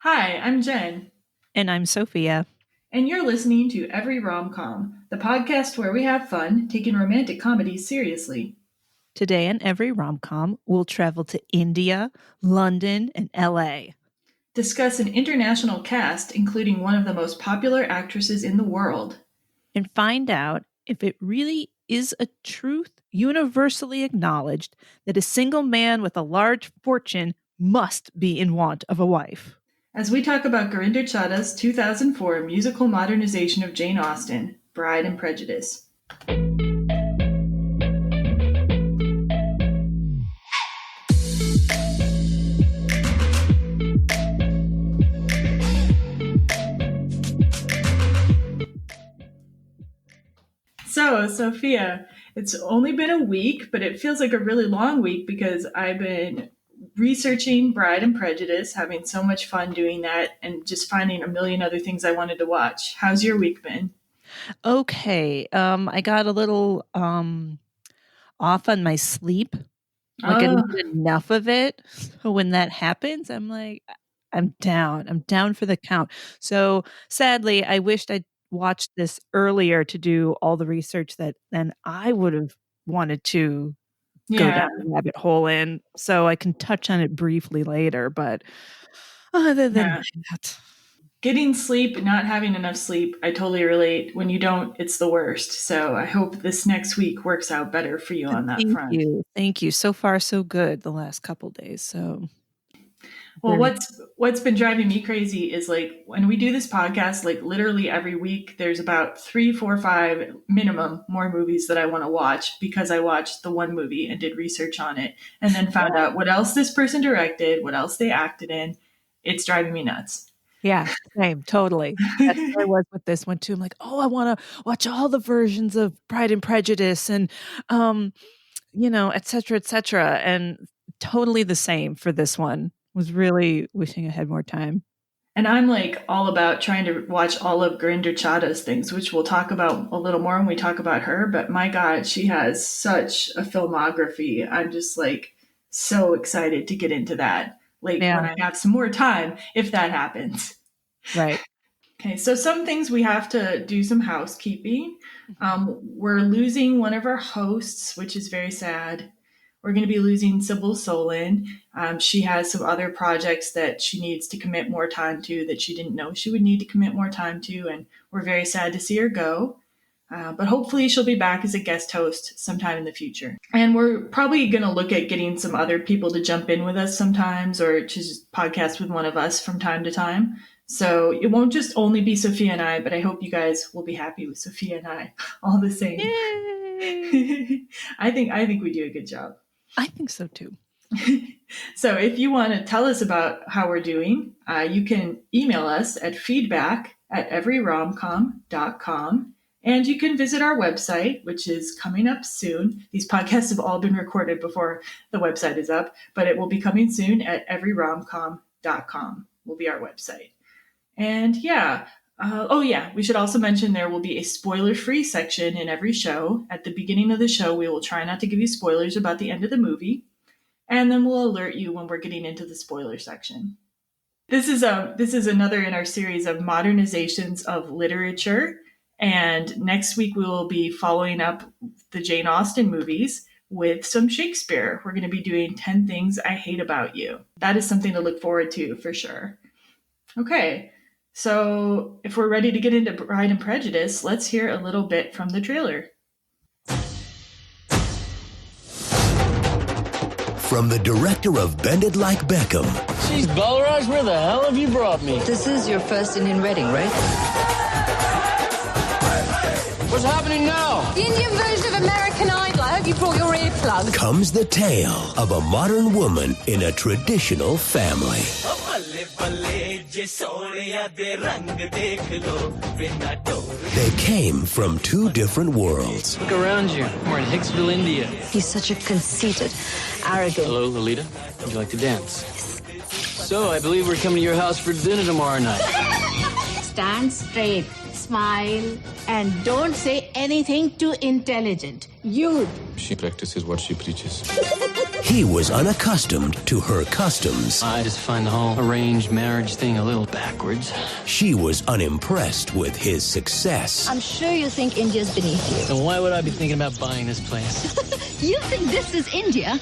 Hi, I'm Jen, And I'm Sophia. and you're listening to Every Rom Com, the podcast where we have fun taking romantic comedies seriously. Today in Every Rom Com, we'll travel to India, London, and LA. Discuss an international cast, including one of the most popular actresses in the world. And find out if it really is a truth universally acknowledged that a single man with a large fortune must be in want of a wife. As we talk about Gurinder Chadha's 2004 musical modernization of Jane Austen, Pride and Prejudice. So, Sophia, it's only been a week, but it feels like a really long week because I've been researching Bride and Prejudice, having so much fun doing that, and just finding a million other things I wanted to watch. How's your week been? Okay, I got a little off on my sleep. Like I Oh, didn't get enough of it. So when that happens, I'm like, I'm down. I'm down for the count. So sadly, I wished I'd watched this earlier to do all the research that then I would have wanted to go yeah, down the rabbit hole in. So I can touch on it briefly later. But other than yeah. that, Getting sleep, not having enough sleep, I totally relate. When you don't, it's the worst. So I hope this next week works out better for you on that thank front. you. Thank you. So far, so good the last couple days. So Well, very what's been driving me crazy is like when we do this podcast, like literally every week, there's about 3, 4, 5 minimum more movies that I want to watch because I watched the one movie and did research on it, and then found out what else this person directed, what else they acted in. It's driving me nuts. Yeah, same, totally. That's where I was with this one too. I'm like, oh, I want to watch all the versions of Pride and Prejudice and, et cetera, et cetera. And totally the same for this one. Was really wishing I had more time. And I'm like all about trying to watch all of Gurinder Chadha's things, which we'll talk about a little more when we talk about her. But my God, she has such a filmography. I'm just like so excited to get into that. Like Yeah, when I have some more time, if that happens. right. Okay, so some things we have to do some housekeeping. Mhm. We're losing one of our hosts, which is very sad. We're going to be losing Sybil Solon. She has some other projects that she needs to commit more time to that she didn't know she would need to commit more time to, and we're very sad to see her go. But hopefully she'll be back as a guest host sometime in the future. And we're probably going to look at getting some other people to jump in with us sometimes or to just podcast with one of us from time to time. So it won't just only be Sophia and I, but I hope you guys will be happy with Sophia and I all the same. Yay! I think we do a good job. I think so too. So if you want to tell us about how we're doing, you can email us at feedback@everyromcom.com. And you can visit our website, which is coming up soon. These podcasts have all been recorded before the website is up, but it will be coming soon at everyromcom.com will be our website. And yeah, we should also mention there will be a spoiler-free section in every show. At the beginning of the show, we will try not to give you spoilers about the end of the movie, and then we'll alert you when we're getting into the spoiler section. This is another in our series of modernizations of literature. And next week we will be following up the Jane Austen movies with some Shakespeare. We're going to be doing 10 Things I Hate About You. That is something to look forward to for sure. Okay, so if we're ready to get into Pride and Prejudice, let's hear a little bit from the trailer. From the director of Bend It Like Beckham. Jeez, Balraj, where the hell have you brought me? This is your first Indian wedding, right? What's happening now? The Indian version of American Idol. I hope you brought your earplugs. Comes the tale of a modern woman in a traditional family. They came from two different worlds. Look around you. We're in Hicksville, India. He's such a conceited, arrogant. Hello, Lolita. Would you like to dance? So, I believe we're coming to your house for dinner tomorrow night. Stand straight, smile, and don't say anything too intelligent. Youth. She practices what she preaches. He was unaccustomed to her customs. I just find the whole arranged marriage thing a little backwards. She was unimpressed with his success. I'm sure you think India's beneath you. Then why would I be thinking about buying this place? You think this is India?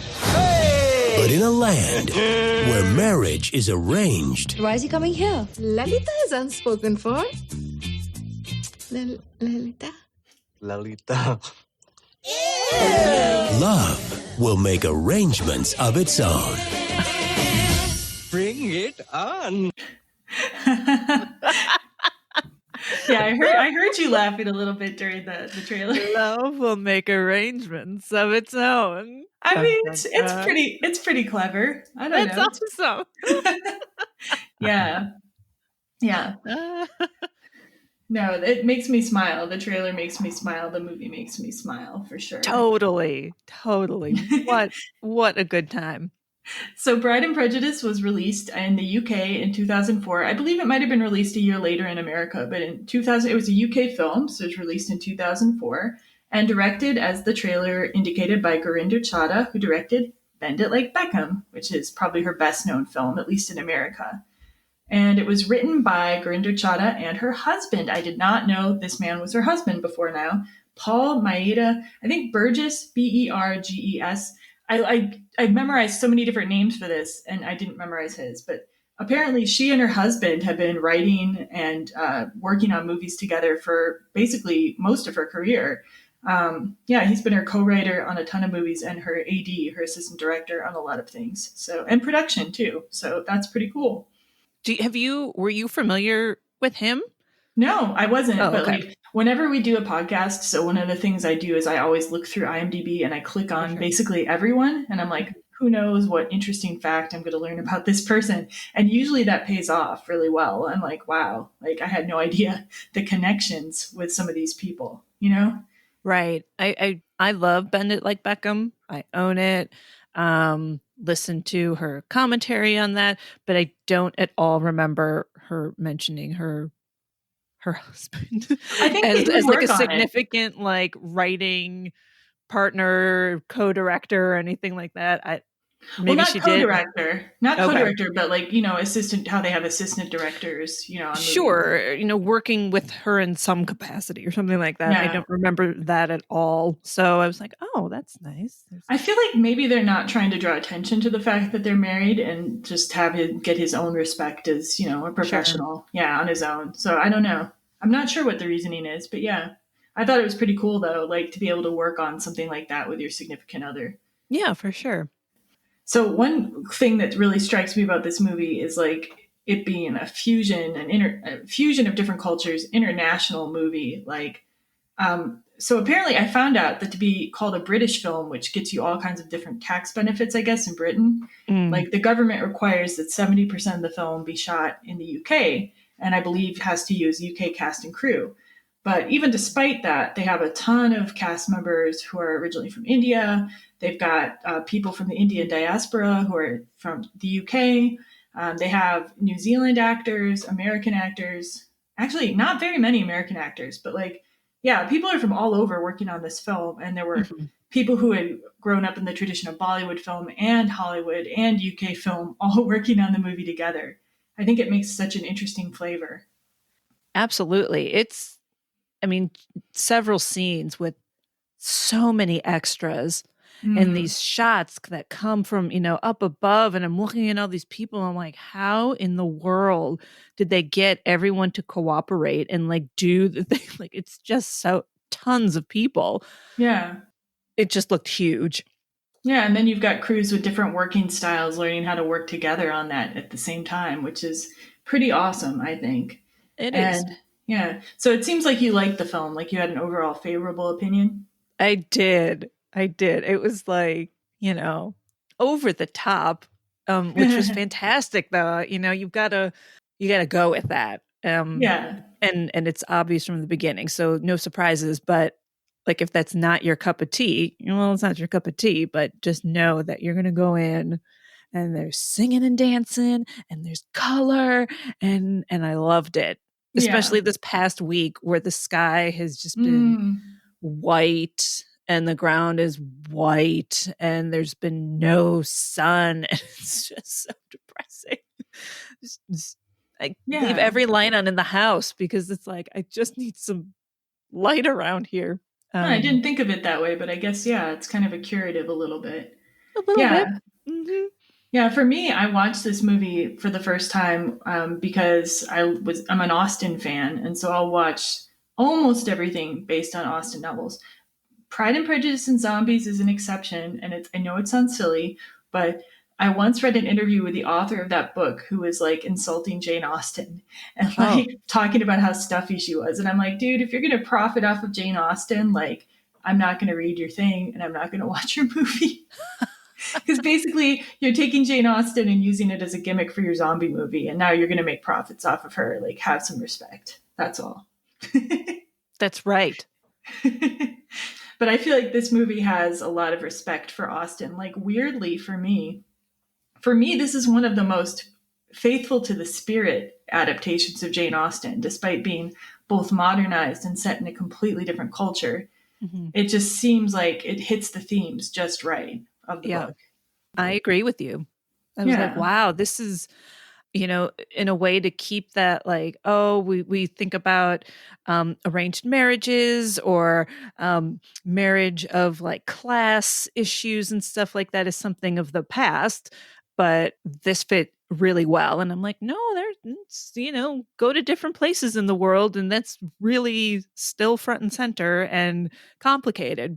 But in a land where marriage is arranged, Why is he coming here? Lalita is unspoken for. Lalita? Lalita. love will make arrangements of its own. Bring it on. Yeah, I heard you laughing a little bit during the trailer. Love will make arrangements of its own. I mean, it's pretty clever. I don't know. It's awesome. Yeah. No, it makes me smile. The trailer makes me smile. The movie makes me smile for sure. Totally. What a good time. So Pride and Prejudice was released in the UK in 2004. I believe it might have been released a year later in America, but in 2000, it was a UK film, so it was released in 2004 and directed, as the trailer indicated, by Gurinder Chadha, who directed Bend It Like Beckham, which is probably her best known film, at least in America. And it was written by Gurinder Chadha and her husband. I did not know this man was her husband before now. Paul Maeda, I think Burgess, Berges. I memorized so many different names for this, and I didn't memorize his. But apparently she and her husband have been writing and working on movies together for basically most of her career. He's been her co-writer on a ton of movies and her AD, her assistant director, on a lot of things. So, and production too. So that's pretty cool. Were you familiar with him? No, I wasn't. Oh, but okay. like whenever we do a podcast, so one of the things I do is I always look through IMDb and I click on basically everyone. And I'm like, who knows what interesting fact I'm going to learn about this person. And usually that pays off really well. I'm like, wow, like I had no idea the connections with some of these people, you know? Right. I love Bend It Like Beckham. I own it. Listen to her commentary on that, but I don't at all remember her mentioning her husband I think as like a on significant like writing partner, co-director, or anything like that. Maybe not she co-director, not Okay. co-director, but like, assistant, how they have assistant directors, on movies. Sure, working with her in some capacity or something like that. Yeah. I don't remember that at all. So I was like, oh, that's nice. I feel like maybe they're not trying to draw attention to the fact that they're married and just have him get his own respect as, a professional, on his own. So I don't know. I'm not sure what the reasoning is, but yeah, I thought it was pretty cool though, like to be able to work on something like that with your significant other. Yeah, for sure. So one thing that really strikes me about this movie is like it being a fusion of different cultures, international movie. So apparently I found out that to be called a British film, which gets you all kinds of different tax benefits, I guess, in Britain, like the government requires that 70% of the film be shot in the UK, and I believe has to use UK cast and crew. But even despite that, they have a ton of cast members who are originally from India. They've got people from the Indian diaspora who are from the UK. They have New Zealand actors, American actors. Actually, not very many American actors, but people are from all over working on this film. And there were people who had grown up in the tradition of Bollywood film and Hollywood and UK film all working on the movie together. I think it makes such an interesting flavor. Absolutely. Several scenes with so many extras and these shots that come from, up above. And I'm looking at all these people. And I'm like, how in the world did they get everyone to cooperate and do the thing? Like, it's just so tons of people. Yeah. It just looked huge. Yeah. And then you've got crews with different working styles learning how to work together on that at the same time, which is pretty awesome, I think. It is. Yeah. So it seems like you liked the film, like you had an overall favorable opinion. I did. It was over the top, which was fantastic though. You gotta go with that. Yeah. And it's obvious from the beginning. So no surprises, but if that's not your cup of tea, well, it's not your cup of tea, but just know that you're going to go in and there's singing and dancing and there's color and I loved it. Especially this past week where the sky has just been white and the ground is white and there's been no sun. And it's just so depressing. I leave every light on in the house because it's like, I just need some light around here. I didn't think of it that way, but I guess, it's kind of a curative a little bit. A little bit. Mm-hmm. Yeah, for me, I watched this movie for the first time because I'm an Austen fan, and so I'll watch almost everything based on Austen novels. Pride and Prejudice and Zombies is an exception, and I know it sounds silly, but I once read an interview with the author of that book who was like insulting Jane Austen and like talking about how stuffy she was. And I'm like, dude, if you're going to profit off of Jane Austen, like, I'm not going to read your thing and I'm not going to watch your movie. Because basically you're taking Jane Austen and using it as a gimmick for your zombie movie. And now you're going to make profits off of her. Like, have some respect. That's all. That's right. But I feel like this movie has a lot of respect for Austen. Like, weirdly for me, this is one of the most faithful to the spirit adaptations of Jane Austen, despite being both modernized and set in a completely different culture. Mm-hmm. It just seems like it hits the themes just right of the book. I agree with you. I was like, wow, this is, in a way to keep that, like, we think about arranged marriages or marriage of like class issues and stuff like that is something of the past, but this fit really well. And I'm like, no, there's, go to different places in the world, and that's really still front and center and complicated.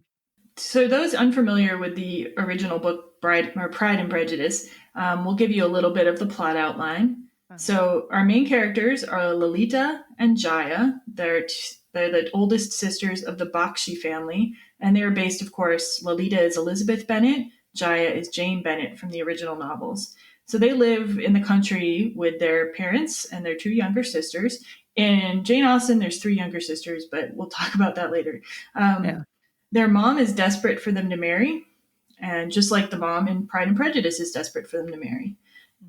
So those unfamiliar with the original book, Pride and Prejudice, we'll give you a little bit of the plot outline. So our main characters are Lalita and Jaya. They're the oldest sisters of the Bakshi family, and they're based, of course, Lalita is Elizabeth Bennet, Jaya is Jane Bennet from the original novels. So they live in the country with their parents and their two younger sisters. In Jane Austen, there's 3 younger sisters, but we'll talk about that later. Their mom is desperate for them to marry, and just like the mom in Pride and Prejudice is desperate for them to marry.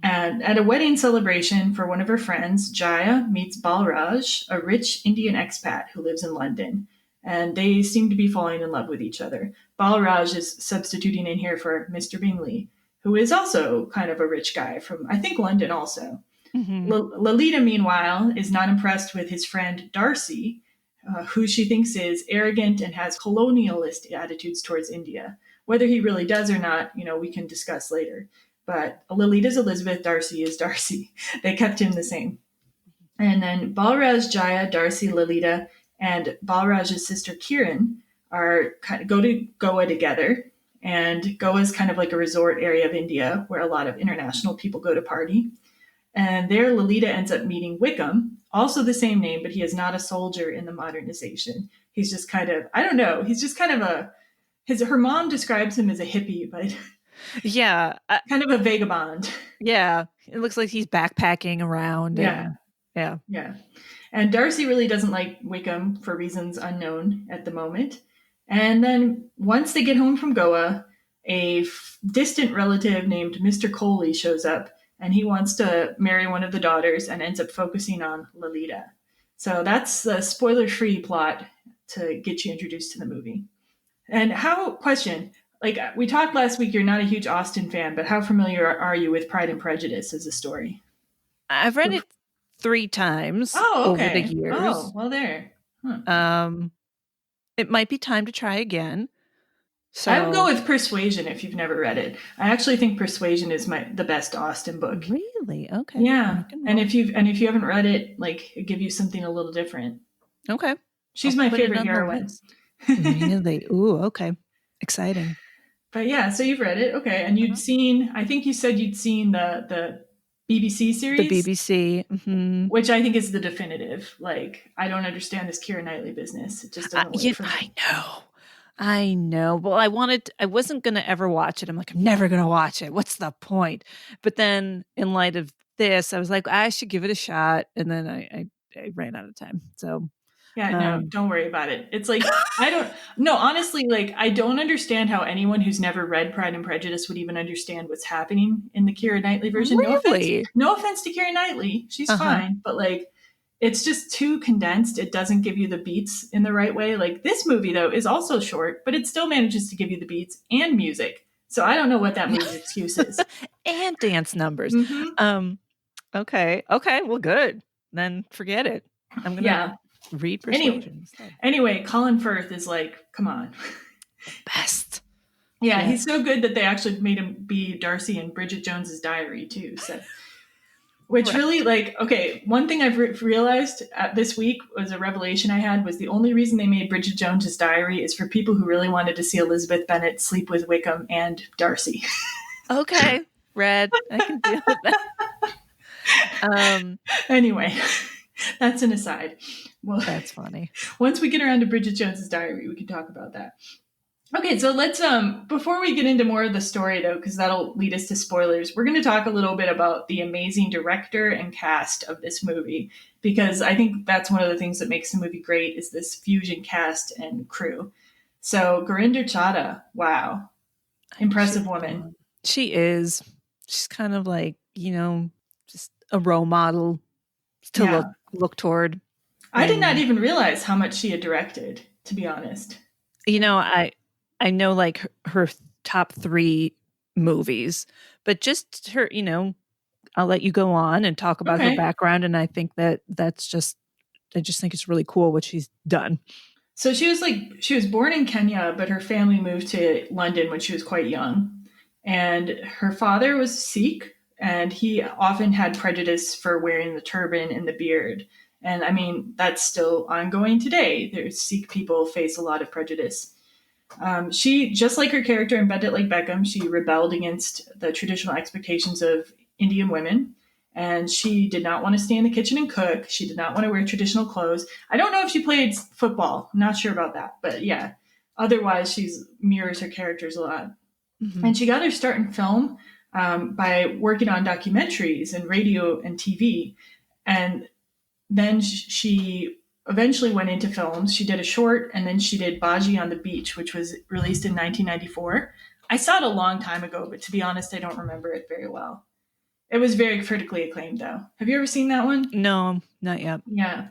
And at a wedding celebration for one of her friends, Jaya meets Balraj, a rich Indian expat who lives in London. And they seem to be falling in love with each other. Balraj is substituting in here for Mr. Bingley, who is also kind of a rich guy from, I think, London also. Mm-hmm. Lalita, meanwhile, is not impressed with his friend Darcy, who she thinks is arrogant and has colonialist attitudes towards India. Whether he really does or not, we can discuss later. But Lolita's Elizabeth, Darcy is Darcy. They kept him the same. And then Balraj, Jaya, Darcy, Lolita, and Balraj's sister Kiran go to Goa together. And Goa is kind of like a resort area of India where a lot of international people go to party. And there Lolita ends up meeting Wickham, also the same name, but he is not a soldier in the Modernization. He's just kind of, I don't know, he's just kind of her mom describes him as a hippie, but yeah, kind of a vagabond. Yeah, it looks like he's backpacking around. Yeah. And Darcy really doesn't like Wickham for reasons unknown at the moment. And then once they get home from Goa, a distant relative named Mr. Coley shows up, and he wants to marry one of the daughters and ends up focusing on Lolita. So that's the spoiler-free plot to get you introduced to the movie. And question, like we talked last week, you're not a huge Austen fan, but how familiar are you with Pride and Prejudice as a story? I've read it 3 times over the years. Oh, well there. Huh. It might be time to try again. So I would go with Persuasion if you've never read it. I actually think Persuasion is the best Austen book. Really? Okay. Yeah. And if you haven't read it, like it'd give you something a little different. Okay. She's my favorite heroine. Really? Ooh, okay. Exciting. But yeah, so you've read it. Okay. And you'd seen, I think you said you'd seen the BBC series. The BBC. Which I think is the definitive. Like, I don't understand this Keira Knightley business. It just doesn't work for me. I know. Well, I wasn't going to ever watch it. I'm like, I'm never going to watch it. What's the point? But then in light of this, I was like, I should give it a shot. And then I ran out of time. So yeah, no, don't worry about it. It's like, honestly, like, I don't understand how anyone who's never read Pride and Prejudice would even understand what's happening in the Keira Knightley version. Really? No offense to Keira Knightley. She's fine. But like, it's just too condensed. It doesn't give you the beats in the right way. Like this movie, though, is also short, but it still manages to give you the beats and music. So I don't know what that movie's excuse is. And dance numbers. Mm-hmm. Okay. Well, good. Then forget it. I'm going to read Persuasion instead. Anyway, Colin Firth is like, come on. Best. Yeah, he's so good that they actually made him be Darcy in Bridget Jones's Diary, too. So, which really, like, okay, one thing I've realized this week was a revelation I had was the only reason they made Bridget Jones's Diary is for people who really wanted to see Elizabeth Bennet sleep with Wickham and Darcy. Okay, Red, I can deal with that. Anyway, that's an aside. Well, that's funny. Once we get around to Bridget Jones's Diary, we can talk about that. Okay, so let's before we get into more of the story, though, because that'll lead us to spoilers, we're going to talk a little bit about the amazing director and cast of this movie, because I think that's one of the things that makes the movie great is this fusion cast and crew. So Gurinder Chadha, wow, impressive woman. She is. She's kind of like, just a role model to look toward. I did not even realize how much she had directed, to be honest. I know like her top 3 movies, but just her, I'll let you go on and talk about her background. And I think I just think it's really cool what she's done. So she was born in Kenya, but her family moved to London when she was quite young. And her father was Sikh, and he often had prejudice for wearing the turban and the beard. And I mean, that's still ongoing today. There's Sikh people face a lot of prejudice. She, just like her character in Bend It Like Beckham, she rebelled against the traditional expectations of Indian women. And she did not want to stay in the kitchen and cook. She did not want to wear traditional clothes. I don't know if she played football. I'm not sure about that. But yeah, otherwise she mirrors her characters a lot. Mm-hmm. And she got her start in film by working on documentaries and radio and TV. And then she eventually went into films. She did a short, and then she did Baji on the Beach, which was released in 1994. I saw it a long time ago, but to be honest, I don't remember it very well. It was very critically acclaimed, though. Have you ever seen that one? No, not yet. Yeah.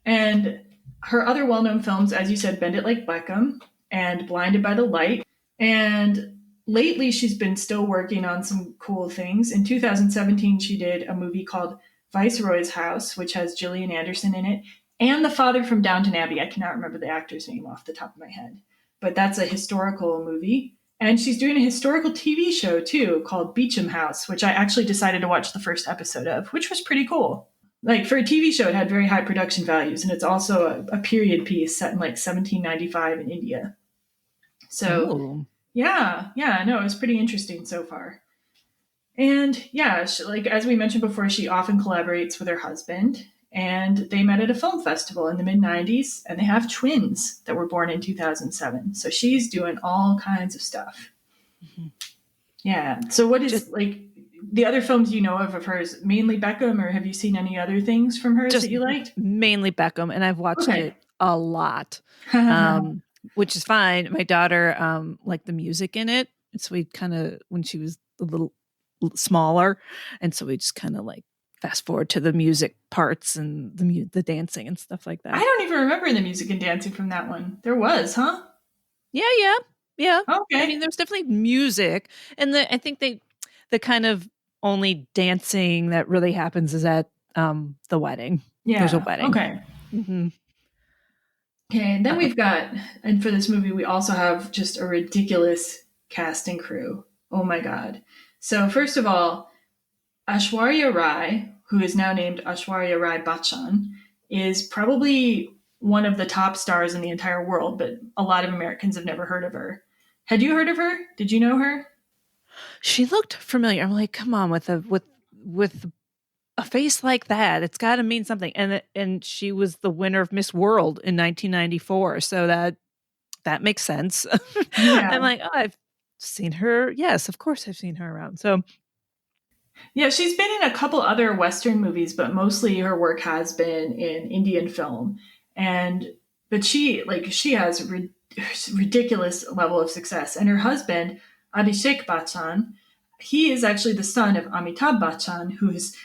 And her other well-known films, as you said, Bend It Like Beckham and Blinded by the Light. And lately, she's been still working on some cool things. In 2017, she did a movie called Viceroy's House, which has Gillian Anderson in it, and the father from Downton Abbey. I cannot remember the actor's name off the top of my head, but that's a historical movie. And she's doing a historical TV show, too, called Beecham House, which I actually decided to watch the first episode of, which was pretty cool. Like, for a TV show, it had very high production values, and it's also a period piece set in, like, 1795 in India. So, yeah, no, it was pretty interesting so far. And, yeah, like, as we mentioned before, she often collaborates with her husband, and they met at a film festival in the mid-90s, and they have twins that were born in 2007. So she's doing all kinds of stuff. Mm-hmm. Yeah. So what is, like, the other films you know of hers, mainly Beckham, or have you seen any other things from hers that you liked? Mainly Beckham, and I've watched it a lot, which is fine. My daughter liked the music in it, so we kind of, when she was a little smaller, and so we just kind of like fast forward to the music parts and the dancing and stuff like that. I don't even remember the music and dancing from that one. There was, huh? Yeah. Okay. I mean, there's definitely music, and I think the kind of only dancing that really happens is at the wedding. Yeah. There's a wedding. Okay. Mm-hmm. Okay, and then we've got, and for this movie, we also have just a ridiculous cast and crew. Oh my God. So first of all, Aishwarya Rai, who is now named Aishwarya Rai Bachchan, is probably one of the top stars in the entire world, but a lot of Americans have never heard of her. Had you heard of her? Did you know her? She looked familiar. I'm like, come on, with a face like that, it's got to mean something. And she was the winner of Miss World in 1994, so that makes sense. Yeah. I'm like, oh, I've seen her. Yes, of course, I've seen her around. So. Yeah, she's been in a couple other Western movies, but mostly her work has been in Indian film. But she has a ridiculous level of success. And her husband, Abhishek Bachchan, he is actually the son of Amitabh Bachchan, who is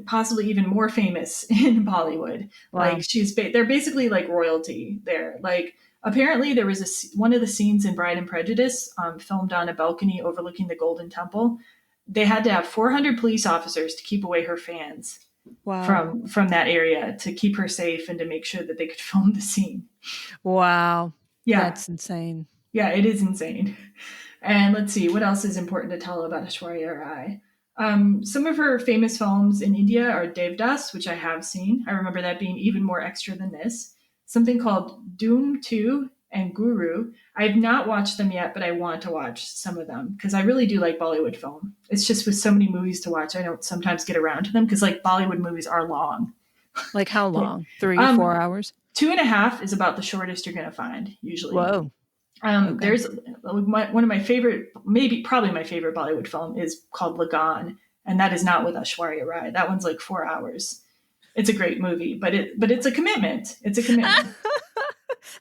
possibly even more famous in Bollywood. Wow. Like they're basically like royalty there. Like apparently there was one of the scenes in Bride and Prejudice filmed on a balcony overlooking the Golden Temple. They had to have 400 police officers to keep away her fans Wow. from that area to keep her safe and to make sure that they could film the scene. Wow. Yeah. That's insane. Yeah, it is insane. And let's see, what else is important to tell about Aishwarya Rai? Some of her famous films in India are Devdas, which I have seen. I remember that being even more extra than this. Something called Doom 2 and Guru. I have not watched them yet, but I want to watch some of them because I really do like Bollywood film. It's just with so many movies to watch, I don't sometimes get around to them because like Bollywood movies are long. Like how long? 3, 4 hours? 2.5 is about the shortest you're going to find usually. Whoa. Okay. There's one of my favorite, probably my favorite Bollywood film is called Lagan, and that is not with Aishwarya Rai. That one's like 4 hours. It's a great movie, but it's a commitment. It's a commitment.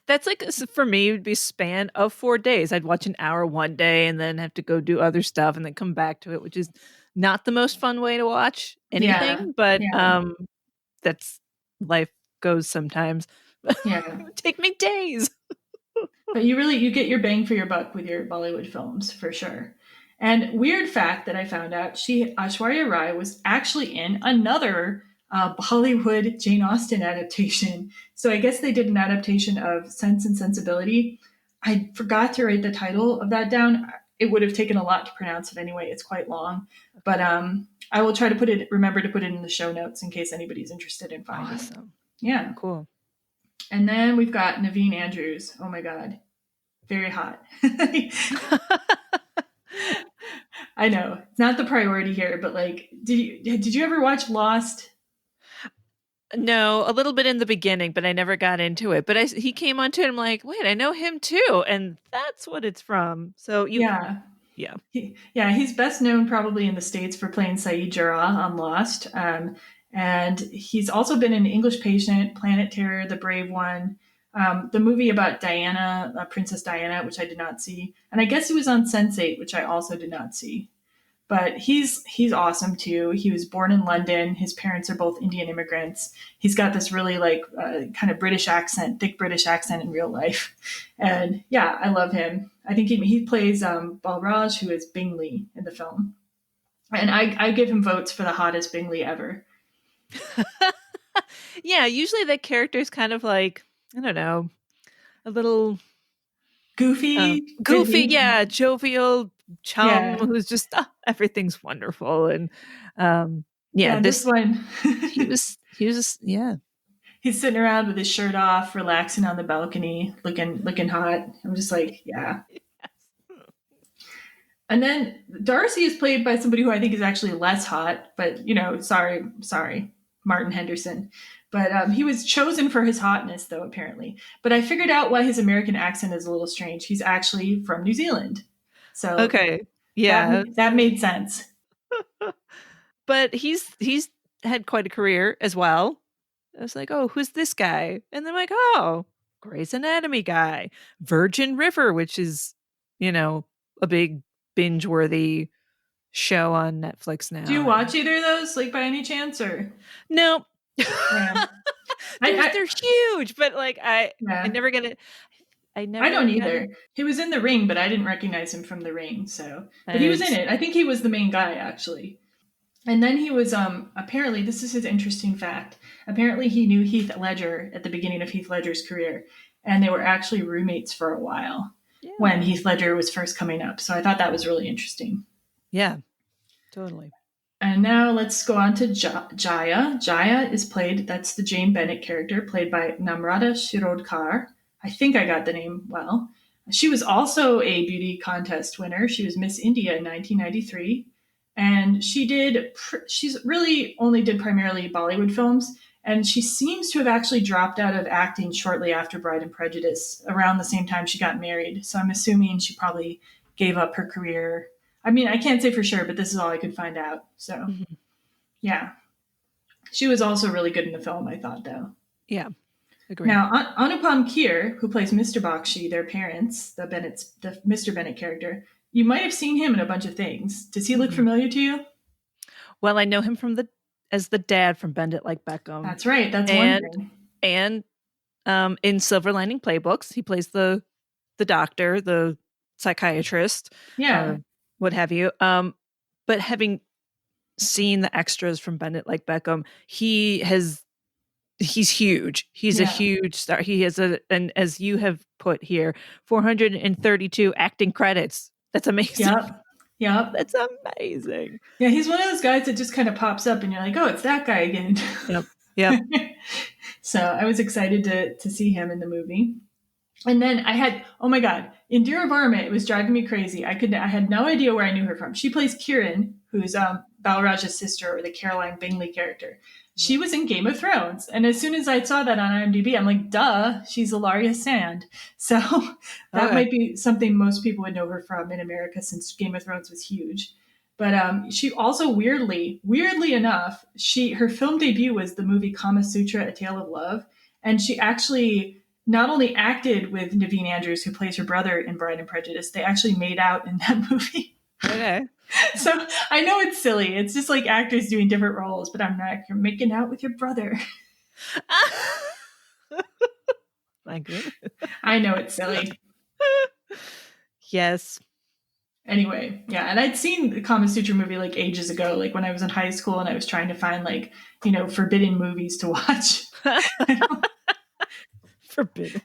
That's like, for me, it would be a span of 4 days. I'd watch an hour one day and then have to go do other stuff and then come back to it, which is not the most fun way to watch anything, but that's life goes sometimes. Yeah. It would take me days. But you get your bang for your buck with your Bollywood films for sure. And weird fact that I found out, Aishwarya Rai was actually in another Bollywood Jane Austen adaptation. So I guess they did an adaptation of Sense and Sensibility. I forgot to write the title of that down. It would have taken a lot to pronounce it anyway. It's quite long. But I will try to remember to put it in the show notes in case anybody's interested in finding it. Awesome. Yeah. Cool. And then we've got Naveen Andrews. Oh my God. Very hot. I know. It's not the priority here, but like, did you ever watch Lost? No, a little bit in the beginning, but I never got into it. But he came onto it. I'm like, wait, I know him too, and that's what it's from. So yeah. He's best known probably in the States for playing Saeed Jarrah on Lost, and he's also been in English Patient, Planet Terror, The Brave One, the movie about Diana, Princess Diana, which I did not see, and I guess he was on Sense8, which I also did not see. But he's awesome too. He was born in London. His parents are both Indian immigrants. He's got this really like kind of British accent, thick British accent in real life. And yeah, I love him. I think he plays Balraj, who is Bingley in the film. And I give him votes for the hottest Bingley ever. Yeah, usually that character is kind of like, I don't know, a little goofy, yeah, jovial chum who's just everything's wonderful. And this one he was he's sitting around with his shirt off, relaxing on the balcony, looking hot. I'm just like, yeah. Yes. And then Darcy is played by somebody who I think is actually less hot, but sorry, Martin Henderson. But he was chosen for his hotness, though, apparently. But I figured out why his American accent is a little strange. He's actually from New Zealand. So okay, yeah, that made sense. But he's had quite a career as well. I was like, oh, who's this guy? And then I'm like, oh, Grey's Anatomy guy, Virgin River, which is a big binge-worthy show on Netflix now. Do you watch either of those, like by any chance, or no? Yeah. They're huge, but like I never get it. I don't either. He was in The Ring, but I didn't recognize him from The Ring. But he was in it. I think he was the main guy actually. And then he was apparently, this is his interesting fact. Apparently he knew Heath Ledger at the beginning of Heath Ledger's career, and they were actually roommates for a while when Heath Ledger was first coming up. So I thought that was really interesting. Yeah, totally. And now let's go on to Jaya. Jaya is that's the Jane Bennett character, played by Namrata Shirodkar. I think I got the name well. She was also a beauty contest winner. She was Miss India in 1993. And she's really only did primarily Bollywood films. And she seems to have actually dropped out of acting shortly after Bride and Prejudice, around the same time she got married. So I'm assuming she probably gave up her career. I mean, I can't say for sure, but this is all I could find out. So, yeah. She was also really good in the film, I thought, though. Yeah, agreed. Now, Anupam Kher, who plays Mr. Bakshi, their parents, the Mr. Bennett character, you might have seen him in a bunch of things. Does he look familiar to you? Well, I know him from the as the dad from Bend It Like Beckham. That's right. That's one thing. And in Silver Lining Playbooks, he plays the doctor, the psychiatrist, or what have you. But having seen the extras from Bend It Like Beckham, he's huge. He's a huge star. He has and as you have put here, 432 acting credits. That's amazing. Yep. That's amazing. Yeah, he's one of those guys that just kind of pops up and you're like, oh, it's that guy again. Yep. So I was excited to see him in the movie. And then I had, oh my God, Indira Varma, it was driving me crazy. I had no idea where I knew her from. She plays Kiran, who's Balaraja's sister, or the Caroline Bingley character. She was in Game of Thrones. And as soon as I saw that on IMDb, I'm like, duh, she's Ilaria Sand. So that might be something most people would know her from in America, since Game of Thrones was huge. But she also weirdly enough, her film debut was the movie Kama Sutra, A Tale of Love. And she actually not only acted with Naveen Andrews, who plays her brother in Pride and Prejudice, they actually made out in that movie. Okay. So I know it's silly. It's just like actors doing different roles, but I'm not, you're making out with your brother. My goodness. I know it's silly. Yes. Anyway, yeah. And I'd seen the Kama Sutra movie like ages ago, like when I was in high school and I was trying to find like, forbidden movies to watch. Forbidden.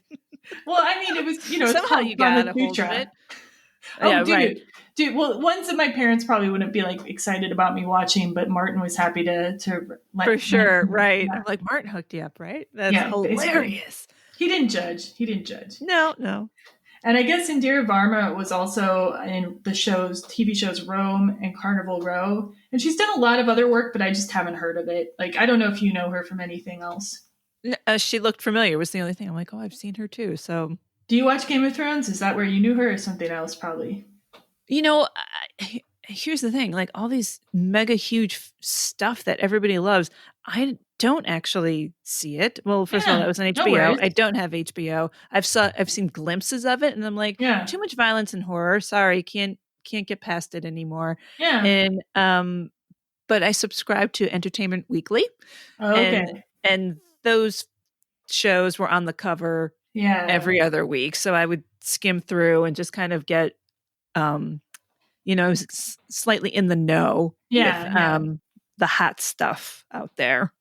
Well, I mean, it was, somehow you got a hold of it. Oh, yeah, dude. Right. Dude, well, ones that my parents probably wouldn't be like excited about me watching, but Martin was happy to let for sure, me. right? Yeah. Like Martin hooked you up, right? That's hilarious. He didn't judge. No. And I guess Indira Varma was also in the TV shows Rome and Carnival Row, and she's done a lot of other work, but I just haven't heard of it. Like, I don't know if you know her from anything else. She looked familiar. Was the only thing. I'm like, oh, I've seen her too. So, do you watch Game of Thrones? Is that where you knew her, or something else? Probably. Here's the thing, like all these mega huge stuff that everybody loves, I don't actually see it. Well, first of all, that was on HBO. I don't have HBO. I've seen glimpses of it, and I'm like, too much violence and horror. Sorry, can't get past it anymore. Yeah. And but I subscribe to Entertainment Weekly. Oh, okay. And those shows were on the cover every other week, so I would skim through and just kind of get slightly in the know with the hot stuff out there.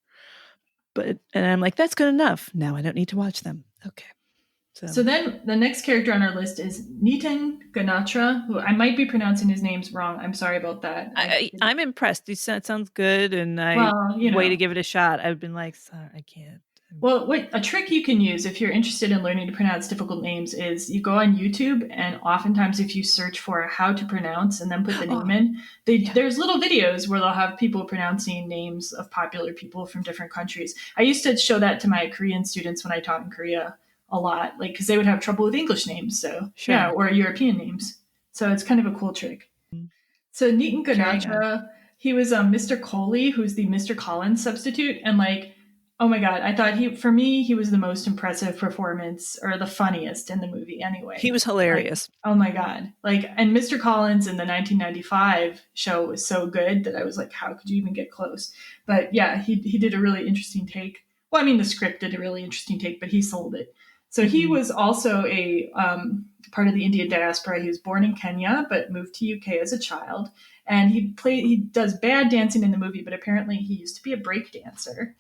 And I'm like, that's good enough. Now I don't need to watch them. Okay. So then the next character on our list is Nitin Ganatra, who I might be pronouncing his names wrong. I'm sorry about that. I'm impressed. It sounds good, and way to give it a shot. I've been like, sorry, I can't. Well, a trick you can use if you're interested in learning to pronounce difficult names is you go on YouTube, and oftentimes if you search for how to pronounce and then put the name in, there's little videos where they'll have people pronouncing names of popular people from different countries. I used to show that to my Korean students when I taught in Korea a lot, like, because they would have trouble with English names, or European names. So it's kind of a cool trick. So Nitin Ganatra, he was Mr. Coley, who's the Mr. Collins substitute, and like, oh my God, I thought he was the most impressive performance, or the funniest in the movie anyway. He was hilarious. Like, oh my God. Like, and Mr. Collins in the 1995 show was so good that I was like, how could you even get close? But yeah, he did a really interesting take. Well, I mean, the script did a really interesting take, but he sold it. So he was also a part of the Indian diaspora. He was born in Kenya, but moved to UK as a child. And he does bad dancing in the movie, but apparently he used to be a break dancer.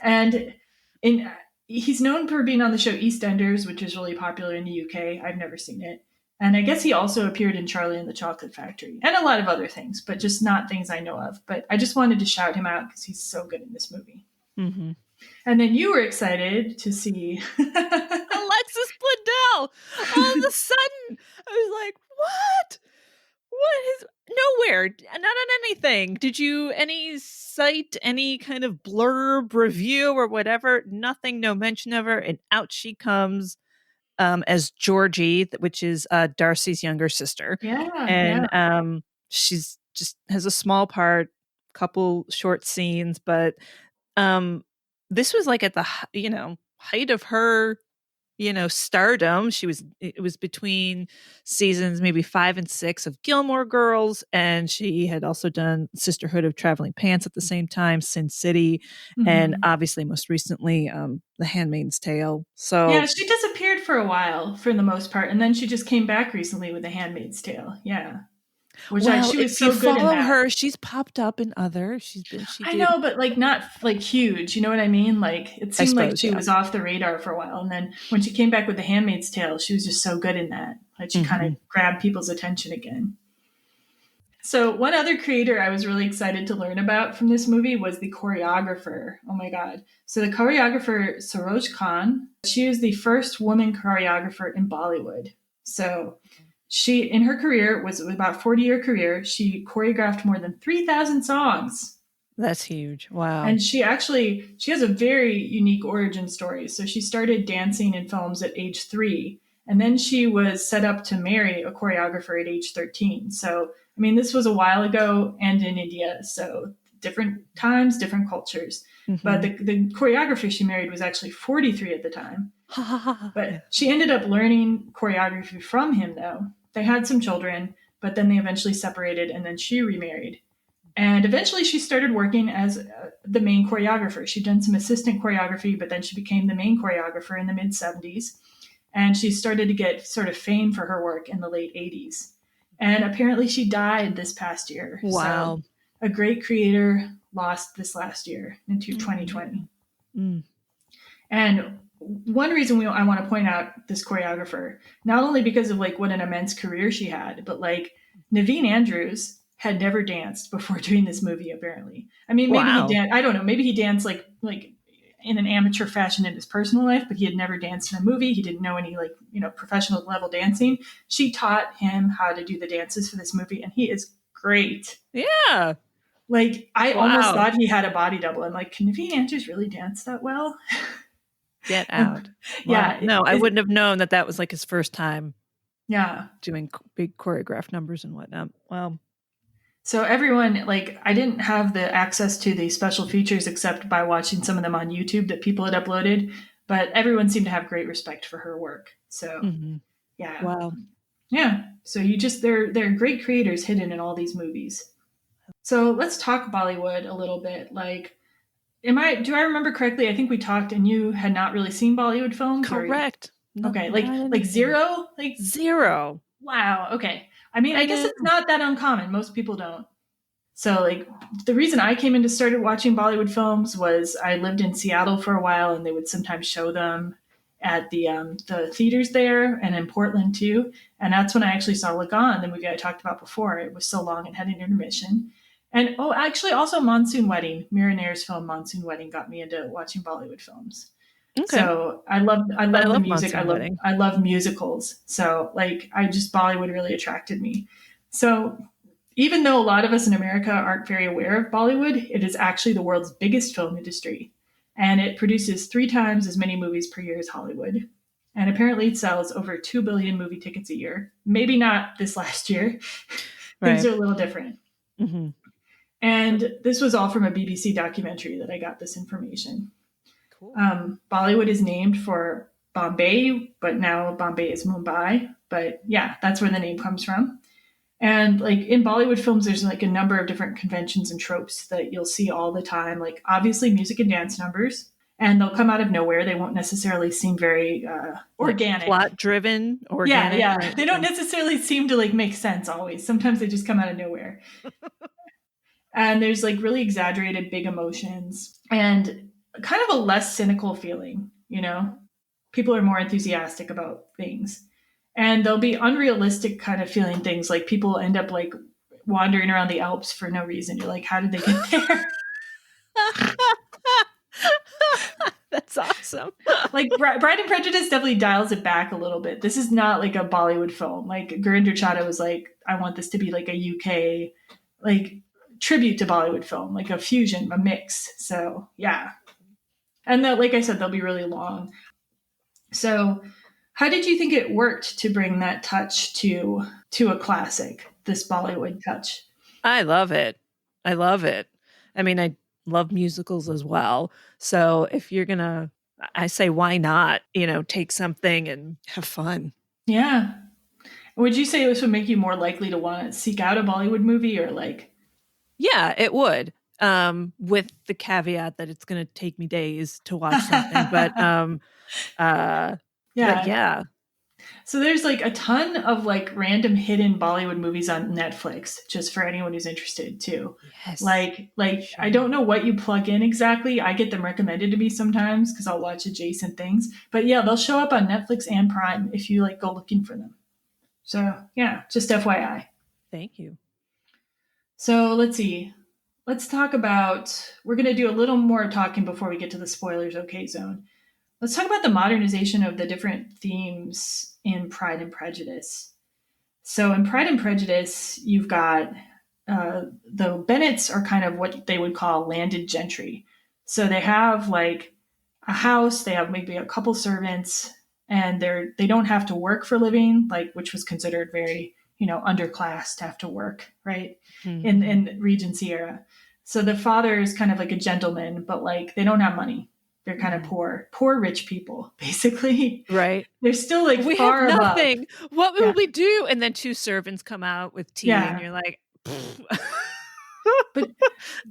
And he's known for being on the show EastEnders, which is really popular in the UK. I've never seen it. And I guess he also appeared in Charlie and the Chocolate Factory and a lot of other things, but just not things I know of. But I just wanted to shout him out because he's so good in this movie. Mm-hmm. And then you were excited to see Alexis Bledel. All of a sudden, I was like, what? What is nowhere? Not on anything. Did you cite any kind of blurb review or whatever? Nothing, no mention of her. And out she comes as Georgie, which is Darcy's younger sister. Yeah. And she's just has a small part, couple short scenes, but this was like at the height of her stardom. It was between seasons maybe 5 and 6 of Gilmore Girls, and she had also done Sisterhood of Traveling Pants at the same time, Sin City, and obviously most recently The Handmaid's Tale. So yeah, she disappeared for a while for the most part, and then she just came back recently with The Handmaid's Tale. Yeah. She was if so you good in follow that. her, she's popped up in other. I know, but like not like huge. You know what I mean? Like it I seemed like suppose, she yeah. was off the radar for a while, and then when she came back with The Handmaid's Tale, she was just so good in that. Like she kind of grabbed people's attention again. So one other creator I was really excited to learn about from this movie was the choreographer. Oh my God. So the choreographer, Saroj Khan, she is the first woman choreographer in Bollywood. So she, in her career, was about 40-year career, she choreographed more than 3,000 songs. That's huge. Wow. And she has a very unique origin story. So she started dancing in films at age 3. And then she was set up to marry a choreographer at age 13. So, I mean, this was a while ago and in India. So different times, different cultures. But the choreographer she married was actually 43 at the time. But she ended up learning choreography from him, though. They had some children, but then they eventually separated, and then she remarried. And eventually she started working as the main choreographer. She'd done some assistant choreography, but then she became the main choreographer in the mid 70s. And she started to get sort of fame for her work in the late 80s. And apparently she died this past year. Wow. So a great creator lost this last year into 2020. And one reason I want to point out this choreographer, not only because of like what an immense career she had, but like Naveen Andrews had never danced before doing this movie, apparently. I mean, maybe he danced, I don't know, maybe he danced like in an amateur fashion in his personal life, but he had never danced in a movie. He didn't know any professional level dancing. She taught him how to do the dances for this movie, and he is great. Yeah. Like, I almost thought he had a body double. I'm like, can Naveen Andrews really dance that well? Get out. Yeah. No, I wouldn't have known that was like his first time. Yeah. Doing big choreographed numbers and whatnot. Wow. So everyone, like, I didn't have the access to the special features except by watching some of them on YouTube that people had uploaded, but everyone seemed to have great respect for her work. So, yeah. Wow. Yeah. So there are great creators hidden in all these movies. So let's talk Bollywood a little bit. Like, do I remember correctly? I think we talked and you had not really seen Bollywood films. Correct. Okay. Like zero? Like zero. Wow. Okay. I mean, I guess it's not that uncommon. Most people don't. So, like, the reason I came into started watching Bollywood films was I lived in Seattle for a while, and they would sometimes show them at the theaters there and in Portland too. And that's when I actually saw Lagan, the movie I talked about before. It was so long it had an intermission. And actually, also Monsoon Wedding, Mira Nair's film Monsoon Wedding got me into watching Bollywood films. Okay. So I love the music. I love musicals. So like Bollywood really attracted me. So even though a lot of us in America aren't very aware of Bollywood, it is actually the world's biggest film industry. And it produces 3 times as many movies per year as Hollywood. And apparently it sells over 2 billion movie tickets a year. Maybe not this last year. Things are a little different. Mm-hmm. And this was all from a BBC documentary that I got this information. Cool. Bollywood is named for Bombay, but now Bombay is Mumbai. But yeah, that's where the name comes from. And like in Bollywood films, there's like a number of different conventions and tropes that you'll see all the time. Like obviously music and dance numbers, and they'll come out of nowhere. They won't necessarily seem very organic. Plot driven, organic. Yeah. Right? They don't necessarily seem to like make sense always. Sometimes they just come out of nowhere. And there's like really exaggerated big emotions and kind of a less cynical feeling, People are more enthusiastic about things. And there'll be unrealistic kind of feeling things like people end up like wandering around the Alps for no reason. You're like, how did they get there? That's awesome. Like Pride and Prejudice definitely dials it back a little bit. This is not like a Bollywood film. Like Gurinder Chadha was like, I want this to be like a UK, like tribute to Bollywood film, like a fusion, a mix. So yeah. And like I said, they'll be really long. So how did you think it worked to bring that touch to a classic, this Bollywood touch? I love it. I mean, I love musicals as well. So if you're going to I say, why not, take something and have fun? Yeah. Would you say this would make you more likely to want to seek out a Bollywood movie or like? Yeah, it would. With the caveat that it's going to take me days to watch something, but yeah. So there's like a ton of like random hidden Bollywood movies on Netflix, just for anyone who's interested too. Yes. Like sure. I don't know what you plug in exactly. I get them recommended to me sometimes because I'll watch adjacent things. But yeah, they'll show up on Netflix and Prime if you like go looking for them. So yeah, just FYI. Thank you. So let's see. Let's talk about, we're going to do a little more talking before we get to the spoilers okay zone. Let's talk about the modernization of the different themes in Pride and Prejudice. So in Pride and Prejudice, you've got the Bennets are kind of what they would call landed gentry. So they have like a house, they have maybe a couple servants, and they don't have to work for a living, like which was considered very underclass to have to work, right? Mm-hmm. In Regency era. So the father is kind of like a gentleman, but like they don't have money. They're kind of poor rich people, basically. Right. They're still like we far have nothing. Above. What will we do? And then two servants come out with tea, and you're like, but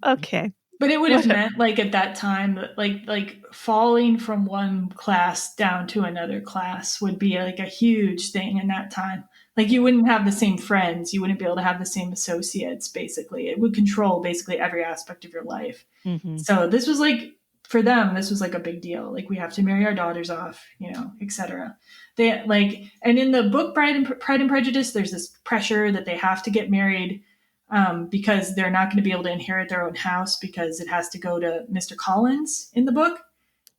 okay. But it would have meant like at that time, like falling from one class down to another class would be like a huge thing in that time. Like you wouldn't have the same friends. You wouldn't be able to have the same associates, basically. It would control basically every aspect of your life. Mm-hmm. So this was like, for them, this was like a big deal. Like we have to marry our daughters off, etc. They like, and in the book Pride and Prejudice, there's this pressure that they have to get married because they're not going to be able to inherit their own house because it has to go to Mr. Collins in the book.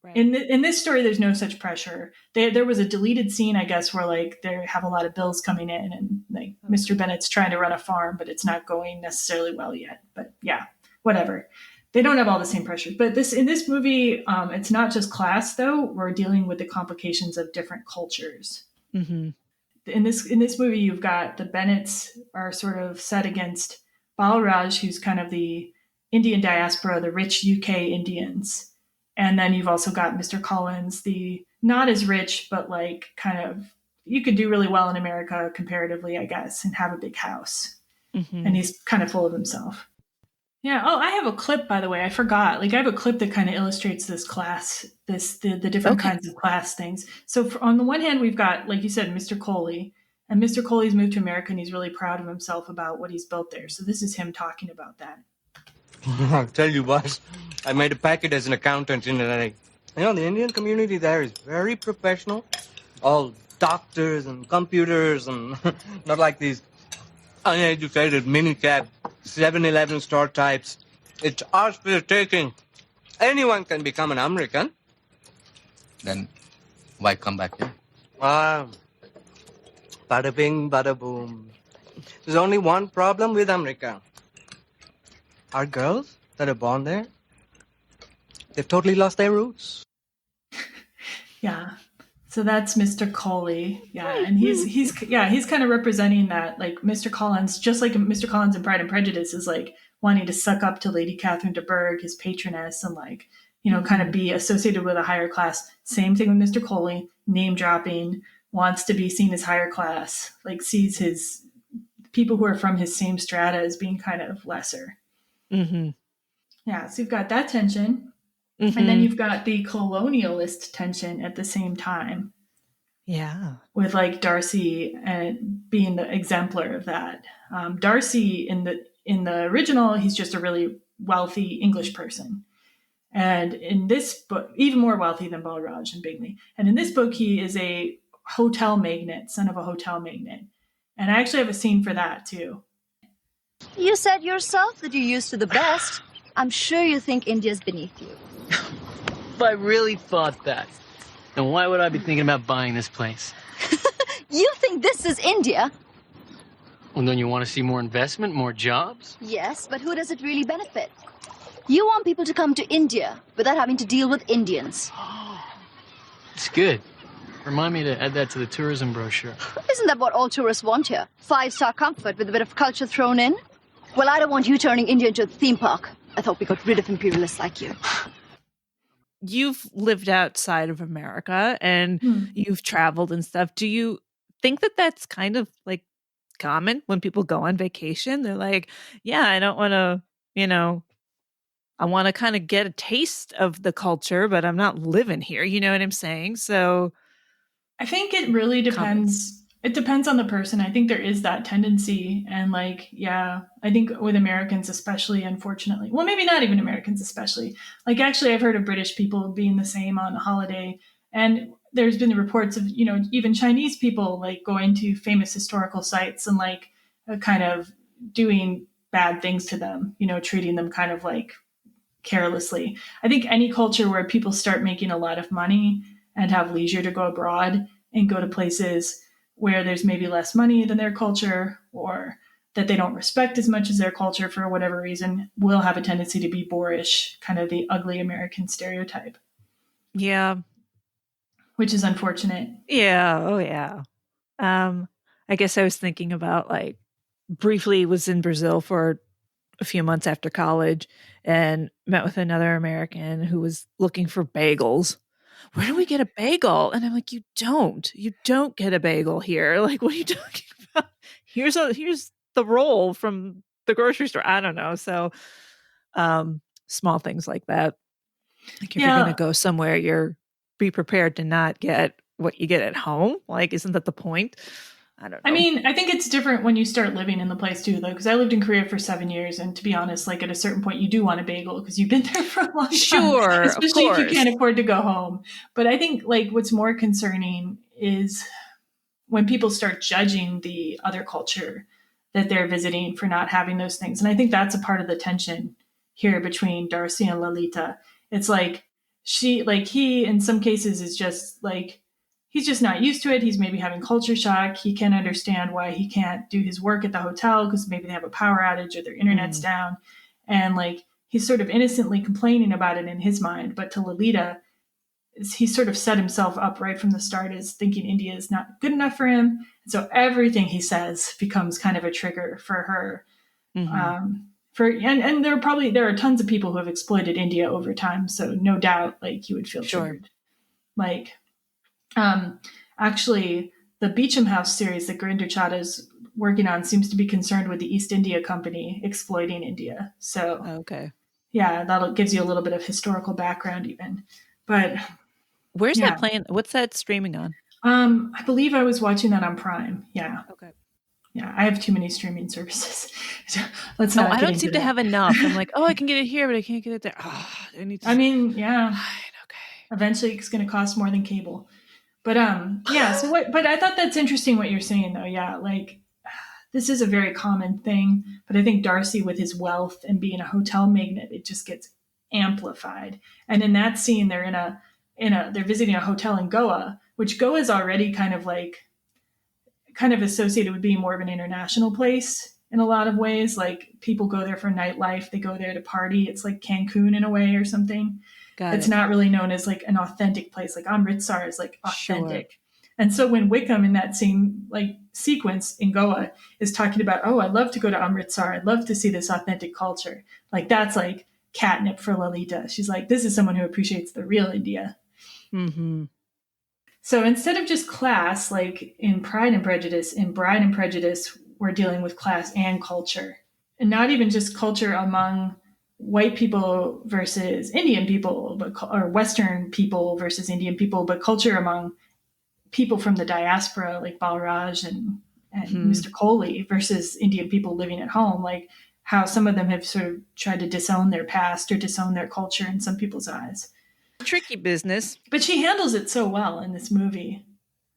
Right. In this story, there's no such pressure. There was a deleted scene, I guess, where like they have a lot of bills coming in and like Mr. Bennet's trying to run a farm, but it's not going necessarily well yet. But yeah, whatever. They don't have all the same pressures. But in this movie, it's not just class, though. We're dealing with the complications of different cultures. Mm-hmm. In this movie, you've got the Bennets are sort of set against Balraj, who's kind of the Indian diaspora, the rich UK Indians. And then you've also got Mr. Collins, the not as rich, but like kind of, you could do really well in America comparatively, I guess, and have a big house. Mm-hmm. And he's kind of full of himself. Yeah. Oh, I have a clip, by the way. I forgot. Like I have a clip that kind of illustrates this class, the different kinds of class things. So on the one hand, we've got, like you said, Mr. Coley. And Mr. Coley's moved to America and he's really proud of himself about what he's built there. So this is him talking about that. I'll tell you what, I made a packet as an accountant in LA. The Indian community there is very professional. All doctors and computers and not like these uneducated minicab 7-Eleven store types. It's ours for the taking. Anyone can become an American. Then why come back here? Bada bing, bada boom. There's only one problem with America. Our girls that are born there, they've totally lost their roots. Yeah. So that's Mr. Coley. Yeah. And he's kind of representing that, like Mr. Collins, just like Mr. Collins in Pride and Prejudice is like wanting to suck up to Lady Catherine de Bourgh, his patroness, and like, kind of be associated with a higher class. Same thing with Mr. Coley, name dropping, wants to be seen as higher class, like sees his people who are from his same strata as being kind of lesser. Mm-hmm. Yeah, so you've got that tension. Mm-hmm. And then you've got the colonialist tension at the same time. Yeah. With like Darcy being the exemplar of that. Darcy in the original, he's just a really wealthy English person. And in this book, even more wealthy than Balraj and Bingley. And in this book, he is a hotel magnate, son of a hotel magnate. And I actually have a scene for that too. You said yourself that you're used to the best. I'm sure you think India's beneath you. If I really thought that, then why would I be thinking about buying this place? You think this is India? Well, don't you want to see more investment, more jobs? Yes, but who does it really benefit? You want people to come to India without having to deal with Indians. It's good. Remind me to add that to the tourism brochure. Isn't that what all tourists want here? 5-star comfort with a bit of culture thrown in? Well, I don't want you turning India into a theme park. I thought we got rid of imperialists like you. you've lived outside of America and you've traveled and stuff. Do you think that that's kind of like common when people go on vacation? They're like, yeah, I don't want to, I want to kind of get a taste of the culture, but I'm not living here. You know what I'm saying? So I think it really depends. It depends on the person. I think there is that tendency. And like, yeah, I think with Americans, especially, unfortunately, well, maybe not even Americans, especially. Like, actually, I've heard of British people being the same on holiday. And there's been reports of, even Chinese people like going to famous historical sites and like kind of doing bad things to them, treating them kind of like carelessly. I think any culture where people start making a lot of money and have leisure to go abroad and go to places where there's maybe less money than their culture, or that they don't respect as much as their culture for whatever reason, will have a tendency to be boorish, kind of the ugly American stereotype. Yeah. Which is unfortunate. Yeah. Oh, yeah. I guess I was thinking about like briefly was in Brazil for a few months after college and met with another American who was looking for bagels. Where do we get a bagel? And I'm like, you don't get a bagel here. Like, what are you talking about? Here's the roll from the grocery store. I don't know. So, small things like that. Like if you're going to go somewhere, be prepared to not get what you get at home. Like, isn't that the point? I don't know. I mean, I think it's different when you start living in the place too, though, because I lived in Korea for 7 years. And to be honest, like at a certain point, you do want a bagel because you've been there for a long time. Sure, especially if you can't afford to go home. But I think like what's more concerning is when people start judging the other culture that they're visiting for not having those things. And I think that's a part of the tension here between Darcy and Lolita. It's like he, in some cases, is just like, he's just not used to it. He's maybe having culture shock. He can't understand why he can't do his work at the hotel because maybe they have a power outage or their internet's down. And like, he's sort of innocently complaining about it in his mind. But to Lolita, he sort of set himself up right from the start as thinking India is not good enough for him. And so everything he says becomes kind of a trigger for her. And there are tons of people who have exploited India over time. So no doubt, like you would feel triggered. Like, actually, the Beecham House series that Gurinder Chadha is working on seems to be concerned with the East India Company exploiting India. So, yeah, that gives you a little bit of historical background even. But where's that playing? What's that streaming on? I believe I was watching that on Prime. Yeah. Okay. Yeah, I have too many streaming services. Let's not. I don't seem to have enough. I'm like, I can get it here, but I can't get it there. I mean, yeah. Okay. Eventually, it's going to cost more than cable. But yeah. So but I thought that's interesting what you're saying, though. Yeah, like this is a very common thing. But I think Darcy, with his wealth and being a hotel magnate, it just gets amplified. And in that scene, they're they're visiting a hotel in Goa, which Goa is already kind of associated with being more of an international place in a lot of ways. Like people go there for nightlife, they go there to party. It's like Cancun in a way or something. It's not really known as like an authentic place. Like Amritsar is like authentic. Sure. And so when Wickham in that same like sequence in Goa is talking about, I'd love to go to Amritsar. I'd love to see this authentic culture. Like that's like catnip for Lolita. She's like, this is someone who appreciates the real India. Mm-hmm. So instead of just class, like in Pride and Prejudice, we're dealing with class and culture. And not even just culture among white people versus Indian people, or Western people versus Indian people, but culture among people from the diaspora, like Balraj and Mr. Kohli, versus Indian people living at home. Like how some of them have sort of tried to disown their past or disown their culture in some people's eyes. Tricky business. But she handles it so well in this movie.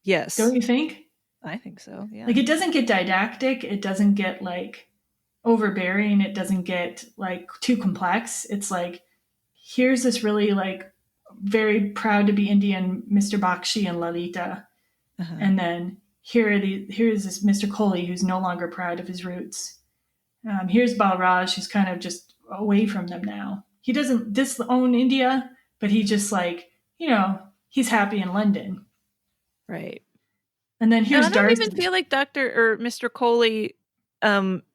Yes. Don't you think? I think so, yeah. Like it doesn't get didactic. It doesn't get like overbearing. It doesn't get like too complex. It's like, here's this really like very proud to be Indian Mr. Bakshi and Lalita. Uh-huh. And then here's this Mr. Kohli who's no longer proud of his roots. Here's Balraj who's kind of just away from them now. He doesn't disown India, but he just like, he's happy in London. Right. And then here's Darcy. I don't even feel like Dr. or Mr. Kohli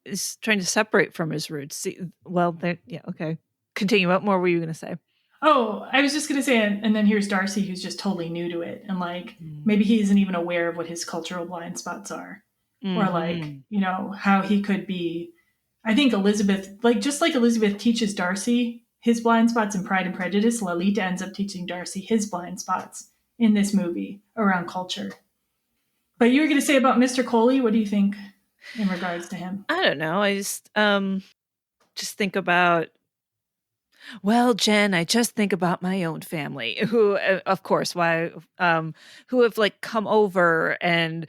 is trying to separate from his roots. Okay. Continue. What more were you going to say? Oh, I was just going to say, and then here's Darcy, who's just totally new to it. And like, maybe he isn't even aware of what his cultural blind spots are. Or like, how he could be. I think Elizabeth, just like Elizabeth teaches Darcy his blind spots in Pride and Prejudice, Lalita ends up teaching Darcy his blind spots in this movie around culture. But you were going to say about Mr. Coley, what do you think in regards to him? I don't know. I just think about, well, Jen, I just think about my own family, who, of course, who have like come over and,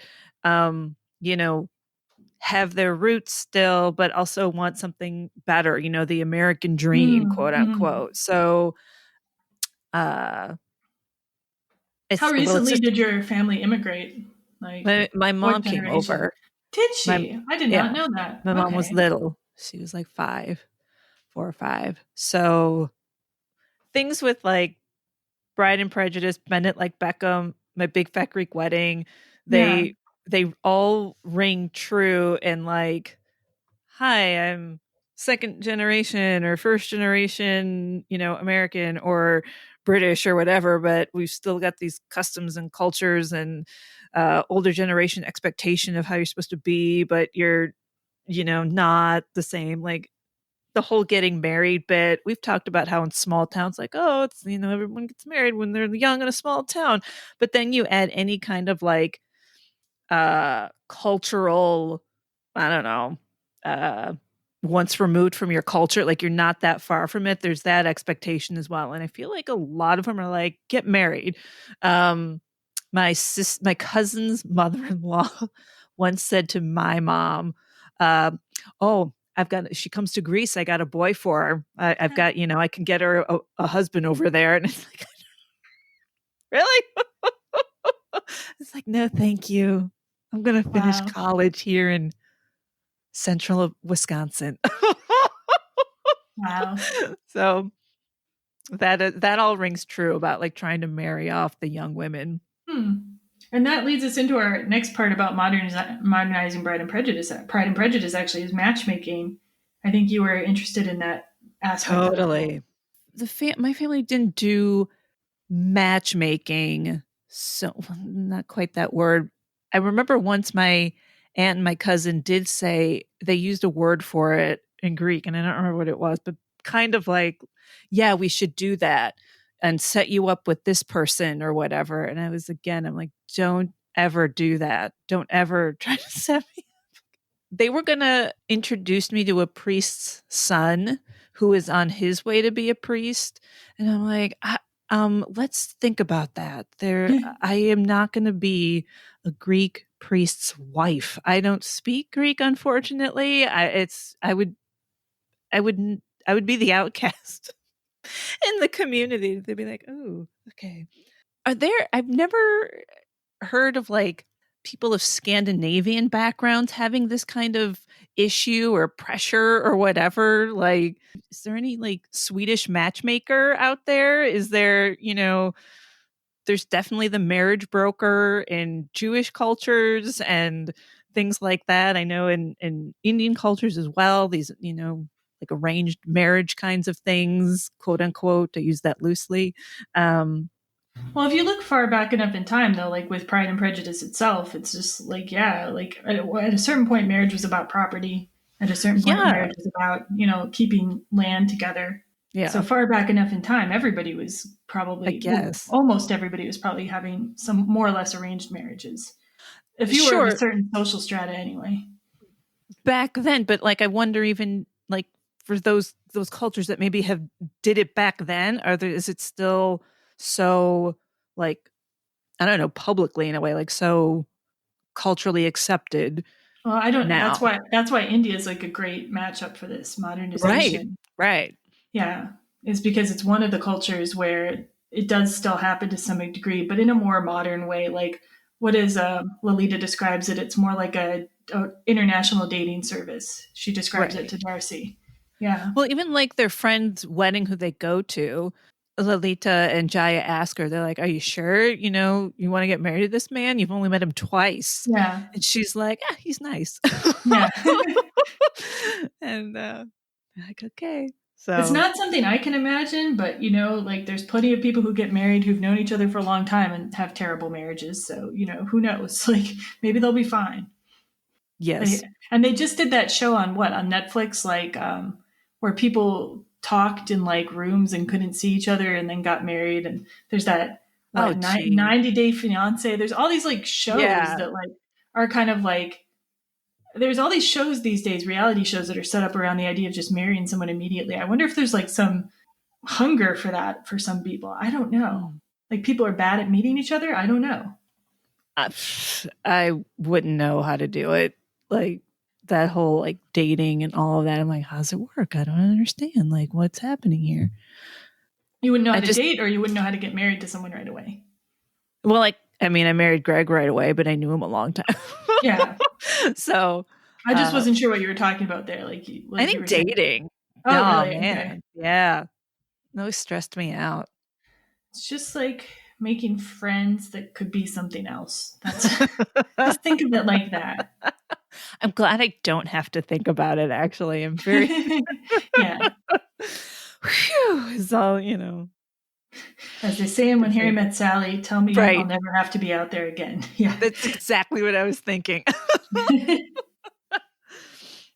have their roots still, but also want something better, the American dream, quote unquote. So, How recently did your family immigrate? Like my mom came over. Did she? I did not know that. My mom was little. She was like 4 or 5. So things with like Bride and Prejudice, Bennett like Beckham, My Big Fat Greek Wedding, they all ring true. And like, hi, I'm second generation or first generation, American or British or whatever, but we've still got these customs and cultures and older generation expectation of how you're supposed to be, but you're, not the same. Like the whole getting married bit, we've talked about how in small towns, like, oh, it's, everyone gets married when they're young in a small town. But then you add any kind of like cultural, I don't know, once removed from your culture, like you're not that far from it, there's that expectation as well. And I feel like a lot of them are like, get married. My cousin's mother-in-law once said to my mom, she comes to Greece, I got a boy for her. I've got, I can get her a husband over there. And it's like, really? It's like, no, thank you. I'm going to finish college here in central Wisconsin. Wow. So that all rings true about like trying to marry off the young women. And that leads us into our next part about modernizing Pride and Prejudice. Pride and Prejudice actually is matchmaking. I think you were interested in that aspect. Totally. My family didn't do matchmaking, so not quite that word. I remember once my aunt and my cousin did say they used a word for it in Greek, and I don't remember what it was, but kind of like, yeah, we should do that and set you up with this person or whatever. And I'm like, don't ever do that. Don't ever try to set me up. They were going to introduce me to a priest's son who is on his way to be a priest. And I'm like, let's think about that. I am not going to be a Greek priest's wife. I don't speak Greek, unfortunately. I would be the outcast in the community. They'd be like, oh, okay. I've never heard of like people of Scandinavian backgrounds having this kind of issue or pressure or whatever. Like, is there any like Swedish matchmaker out there? Is there, there's definitely the marriage broker in Jewish cultures and things like that. I know in Indian cultures as well, these, like arranged marriage kinds of things, quote unquote. I use that loosely. Well, if you look far back enough in time, though, like with Pride and Prejudice itself, it's just like, like at a certain point, marriage was about property. At a certain point, marriage was about, keeping land together. Yeah. So far back enough in time, everybody was probably, almost everybody was probably having some more or less arranged marriages. If you were of a certain social strata anyway. Back then, but like, I wonder even like for those cultures that maybe did it back then, is it still so like, I don't know, publicly in a way, like so culturally accepted? Well, I don't know. That's why India is like a great matchup for this modernization. Right. Yeah. It's because it's one of the cultures where it does still happen to some degree, but in a more modern way. Like what is Lolita describes it, it's more like a international dating service. She describes it to Darcy. Yeah. Well, even like their friend's wedding who they go to, Lolita and Jaya ask her, they're like, are you sure, you want to get married to this man? You've only met him twice. Yeah. And she's like, he's nice. Yeah. And like, okay. So it's not something I can imagine, but like there's plenty of people who get married who've known each other for a long time and have terrible marriages. So, who knows? Like maybe they'll be fine. yes. And they just did that show on Netflix, like where people talked in like rooms and couldn't see each other and then got married. And there's that 90 Day Fiance. There's all these like shows that like are kind of like, there's all these shows these days, reality shows that are set up around the idea of just marrying someone immediately. I wonder if there's like some hunger for that for some people. I don't know. Like people are bad at meeting each other. I don't know. I wouldn't know how to do it. Like that whole like dating and all of that. I'm like, how does it work? I don't understand. Like what's happening here? You wouldn't know how to date, or you wouldn't know how to get married to someone right away. Well, like, I mean, I married Greg right away, but I knew him a long time. Yeah. So I just wasn't sure what you were talking about there. Like I think dating. Oh, really? Man. Okay. Yeah. That always stressed me out. It's just like making friends that could be something else. Just think of it like that. I'm glad I don't have to think about it, actually. I'm very yeah. Whew, it's all, As they say in When Harry Met Sally, tell me right. I'll never have to be out there again. Yeah. That's exactly what I was thinking.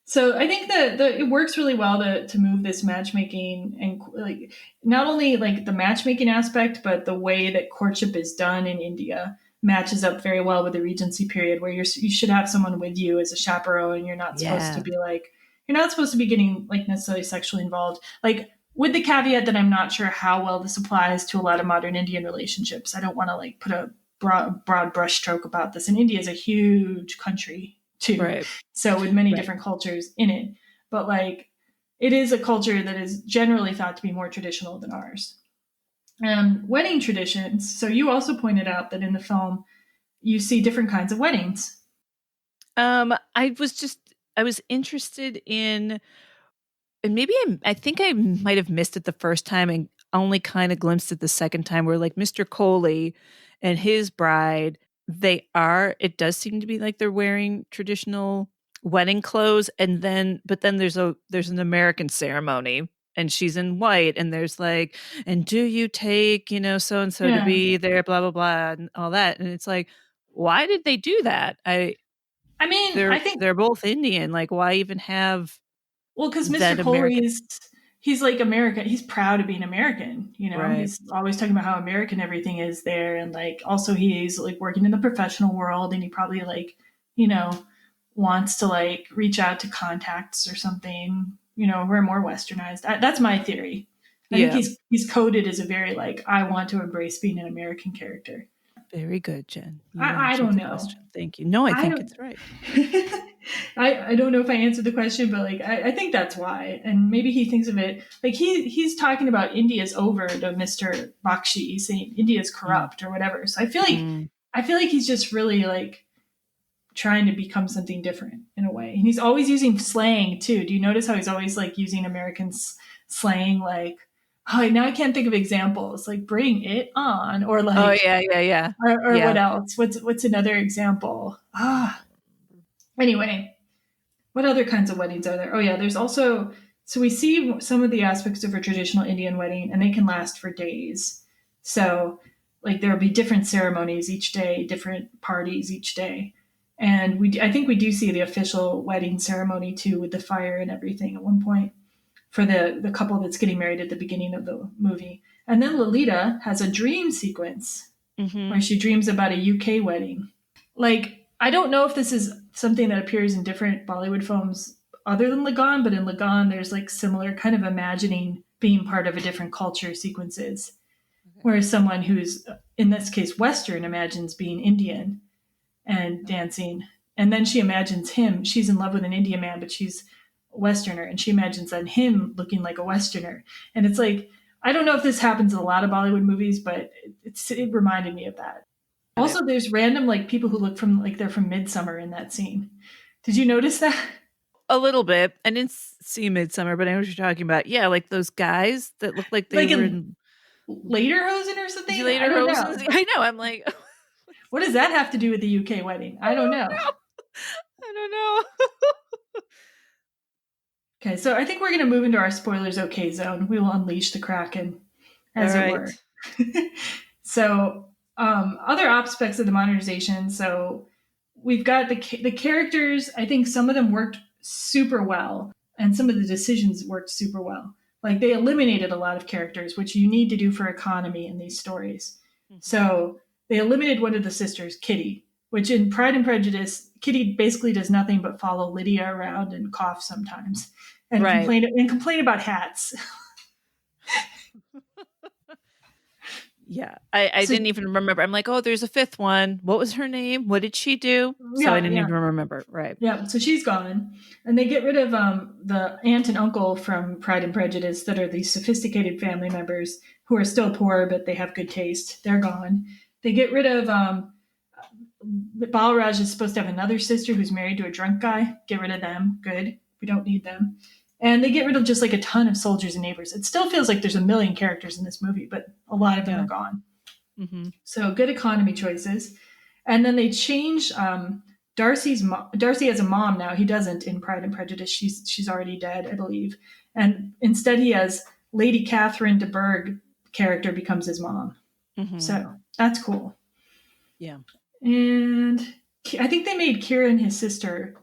So I think that it works really well to move this matchmaking and like not only like the matchmaking aspect, but the way that courtship is done in India matches up very well with the Regency period, where you should have someone with you as a chaperone. You're not supposed to be getting like necessarily sexually involved, like with the caveat that I'm not sure how well this applies to a lot of modern Indian relationships. I don't want to like put a broad brushstroke about this. And India is a huge country too. Right. So with many different cultures in it, but like it is a culture that is generally thought to be more traditional than ours. Wedding traditions. So you also pointed out that in the film you see different kinds of weddings. I was interested in, and maybe I think I might have missed it the first time and only kind of glimpsed it the second time, where like Mr. Coley and his bride, it does seem to be like they're wearing traditional wedding clothes, but then there's an American ceremony and she's in white, and there's like, and do you take, so and so to be there, blah blah blah, and all that, and it's like, why did they do that? I mean, I think they're both Indian. Like, why even have? Well, because Mr. Coley he's like American. He's proud of being American. Right. He's always talking about how American everything is there. And like, also he's like working in the professional world, and he probably like, wants to like reach out to contacts or something, we're more westernized. That's my theory. I think he's coded as a very like, I want to embrace being an American character. Very good, Jen. I don't know. Thank you. No, I think it's right. I don't know if I answered the question, but like I think that's why. And maybe he thinks of it like he's talking about India's over to Mr. Bakshi, saying India's corrupt or whatever. So I feel like he's just really like trying to become something different in a way. And he's always using slang too. Do you notice how he's always like using American slang, like, oh, now I can't think of examples, like bring it on, or like, oh yeah. Or what else? What's another example? Anyway, what other kinds of weddings are there? Oh yeah, there's also, so we see some of the aspects of a traditional Indian wedding, and they can last for days. So like there will be different ceremonies each day, different parties each day. And I think we do see the official wedding ceremony too, with the fire and everything at one point for the couple that's getting married at the beginning of the movie. And then Lolita has a dream sequence where she dreams about a UK wedding. Like, I don't know if this is something that appears in different Bollywood films other than Lagan, but in Lagan, there's like similar kind of imagining being part of a different culture sequences, whereas someone who's, in this case, Western, imagines being Indian and dancing. And then she imagines him. She's in love with an Indian man, but she's a Westerner, and she imagines on him looking like a Westerner. And it's like, I don't know if this happens in a lot of Bollywood movies, but it reminded me of that. Also, there's random like people who look from like they're from Midsummer in that scene. Did you notice that? A little bit. I didn't see Midsummer, but I know what you're talking about. Yeah, like those guys that look like they were in Lederhosen or something. Lederhosen. I know. I'm like, what does that have to do with the UK wedding? I don't know. I don't know. Okay, so I think we're going to move into our spoilers okay zone. We will unleash the Kraken, as All it right. were. So, other aspects of the modernization. So, we've got the characters. I think some of them worked super well, and some of the decisions worked super well. Like they eliminated a lot of characters, which you need to do for economy in these stories. Mhm. So they eliminated one of the sisters, Kitty, which in Pride and Prejudice, Kitty basically does nothing but follow Lydia around and cough sometimes, and Right. complain about hats. Yeah, I So- didn't even remember. I'm like, oh, there's a fifth one. What was her name? What did she do? So I didn't even remember. Right. Yeah, so she's gone. And they get rid of the aunt and uncle from Pride and Prejudice that are these sophisticated family members who are still poor, but they have good taste. They're gone. They get rid of Balraj is supposed to have another sister who's married to a drunk guy. Get rid of them. Good. We don't need them. And they get rid of just like a ton of soldiers and neighbors. It still feels like there's a million characters in this movie, but a lot of them are gone. Mm-hmm. So good economy choices. And then they change Darcy has a mom now. He doesn't in Pride and Prejudice. She's already dead, I believe. And instead he has Lady Catherine de Bourgh character becomes his mom. Mm-hmm. So that's cool. Yeah. And I think they made Kira and his sister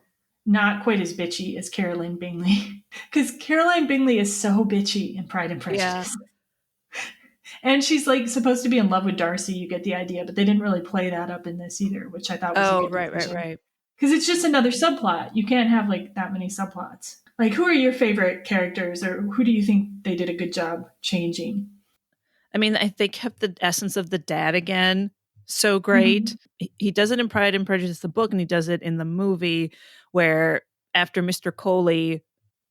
not quite as bitchy as Caroline Bingley. Because Caroline Bingley is so bitchy in Pride and Prejudice. Yeah. And she's like supposed to be in love with Darcy, you get the idea, but they didn't really play that up in this either, which I thought was a good decision. Right. Because it's just another subplot. You can't have like that many subplots. Like, who are your favorite characters, or who do you think they did a good job changing? I mean, they kept the essence of the dad again so great. Mm-hmm. He does it in Pride and Prejudice, the book, and he does it in the movie, where after Mr. Coley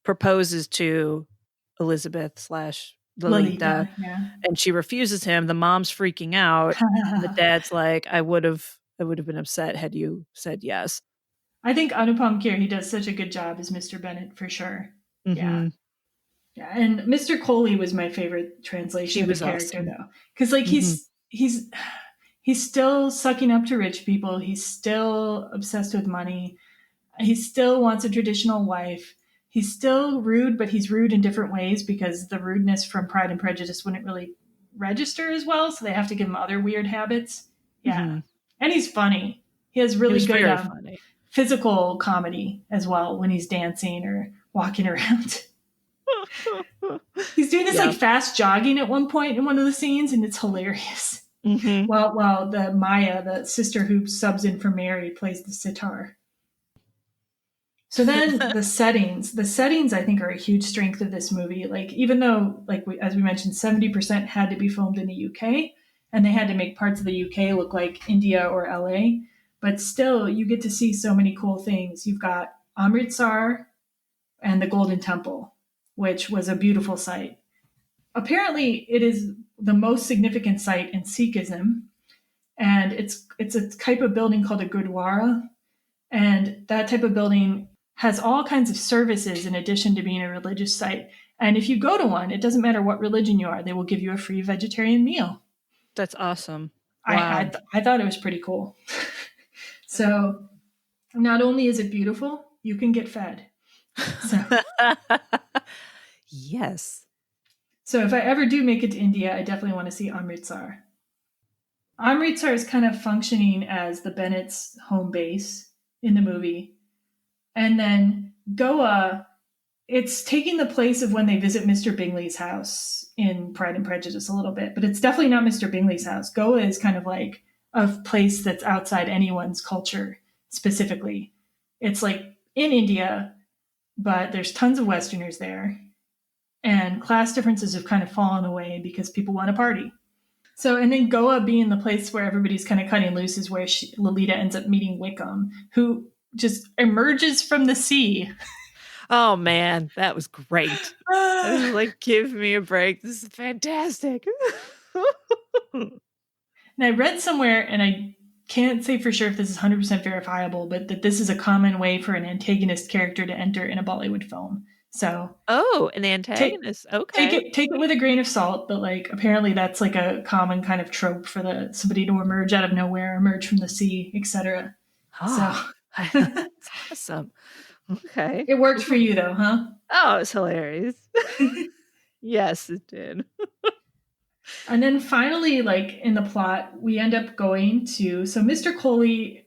proposes to Elizabeth / Lolita, and she refuses him, the mom's freaking out. And the dad's like, I would have been upset had you said yes. I think Anupam Kher, he does such a good job as Mr. Bennett for sure. Mm-hmm. Yeah, and Mr. Coley was my favorite translation of the character, awesome. Though, because like he's still sucking up to rich people. He's still obsessed with money. He still wants a traditional wife. He's still rude, but he's rude in different ways because the rudeness from Pride and Prejudice wouldn't really register as well, so they have to give him other weird habits. Yeah, mm-hmm. And he's funny. He has really good physical comedy as well when he's dancing or walking around. He's doing this like fast jogging at one point in one of the scenes, and it's hilarious. Mm-hmm. While the Maya, the sister who subs in for Mary, plays the sitar. So then the settings I think are a huge strength of this movie. Like, even though, like as we mentioned, 70% had to be filmed in the UK, and they had to make parts of the UK look like India or LA, but still you get to see so many cool things. You've got Amritsar and the Golden Temple, which was a beautiful site. Apparently it is the most significant site in Sikhism, and it's a type of building called a Gurdwara, and that type of building has all kinds of services in addition to being a religious site. And if you go to one, it doesn't matter what religion you are, they will give you a free vegetarian meal. That's awesome. Wow. I thought it was pretty cool. So not only is it beautiful, you can get fed. So. Yes. So if I ever do make it to India, I definitely want to see Amritsar. Amritsar is kind of functioning as the Bennett's home base in the movie. And then Goa, it's taking the place of when they visit Mr. Bingley's house in Pride and Prejudice a little bit, but it's definitely not Mr. Bingley's house. Goa is kind of like a place that's outside anyone's culture specifically. It's like in India, but there's tons of Westerners there. And class differences have kind of fallen away because people want to party. So, and then Goa being the place where everybody's kind of cutting loose is where Lolita ends up meeting Wickham, who just emerges from the sea. Oh man, that was great. I was like, give me a break. This is fantastic. And I read somewhere, and I can't say for sure if this is 100% verifiable, but that this is a common way for an antagonist character to enter in a Bollywood film. So, an antagonist. Okay. Take it with a grain of salt, but like apparently that's like a common kind of trope for somebody to emerge out of nowhere, emerge from the sea, etc. Oh, that's awesome. Okay. It worked for you though, huh? Oh, it's hilarious. Yes, it did. And then finally, like in the plot, we end up going to so Mr. Coley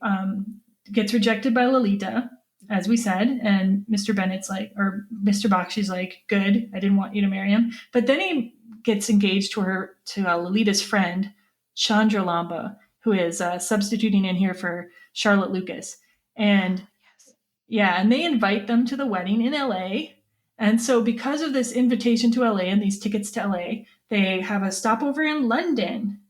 gets rejected by Lolita, as we said, and Mr. Bennett's like, or Mr. Bakshi's like, good, I didn't want you to marry him. But then he gets engaged to Lolita's friend, Chandra Lamba, who is substituting in here for Charlotte Lucas. And yeah, and they invite them to the wedding in LA. And so, because of this invitation to LA and these tickets to LA, they have a stopover in London.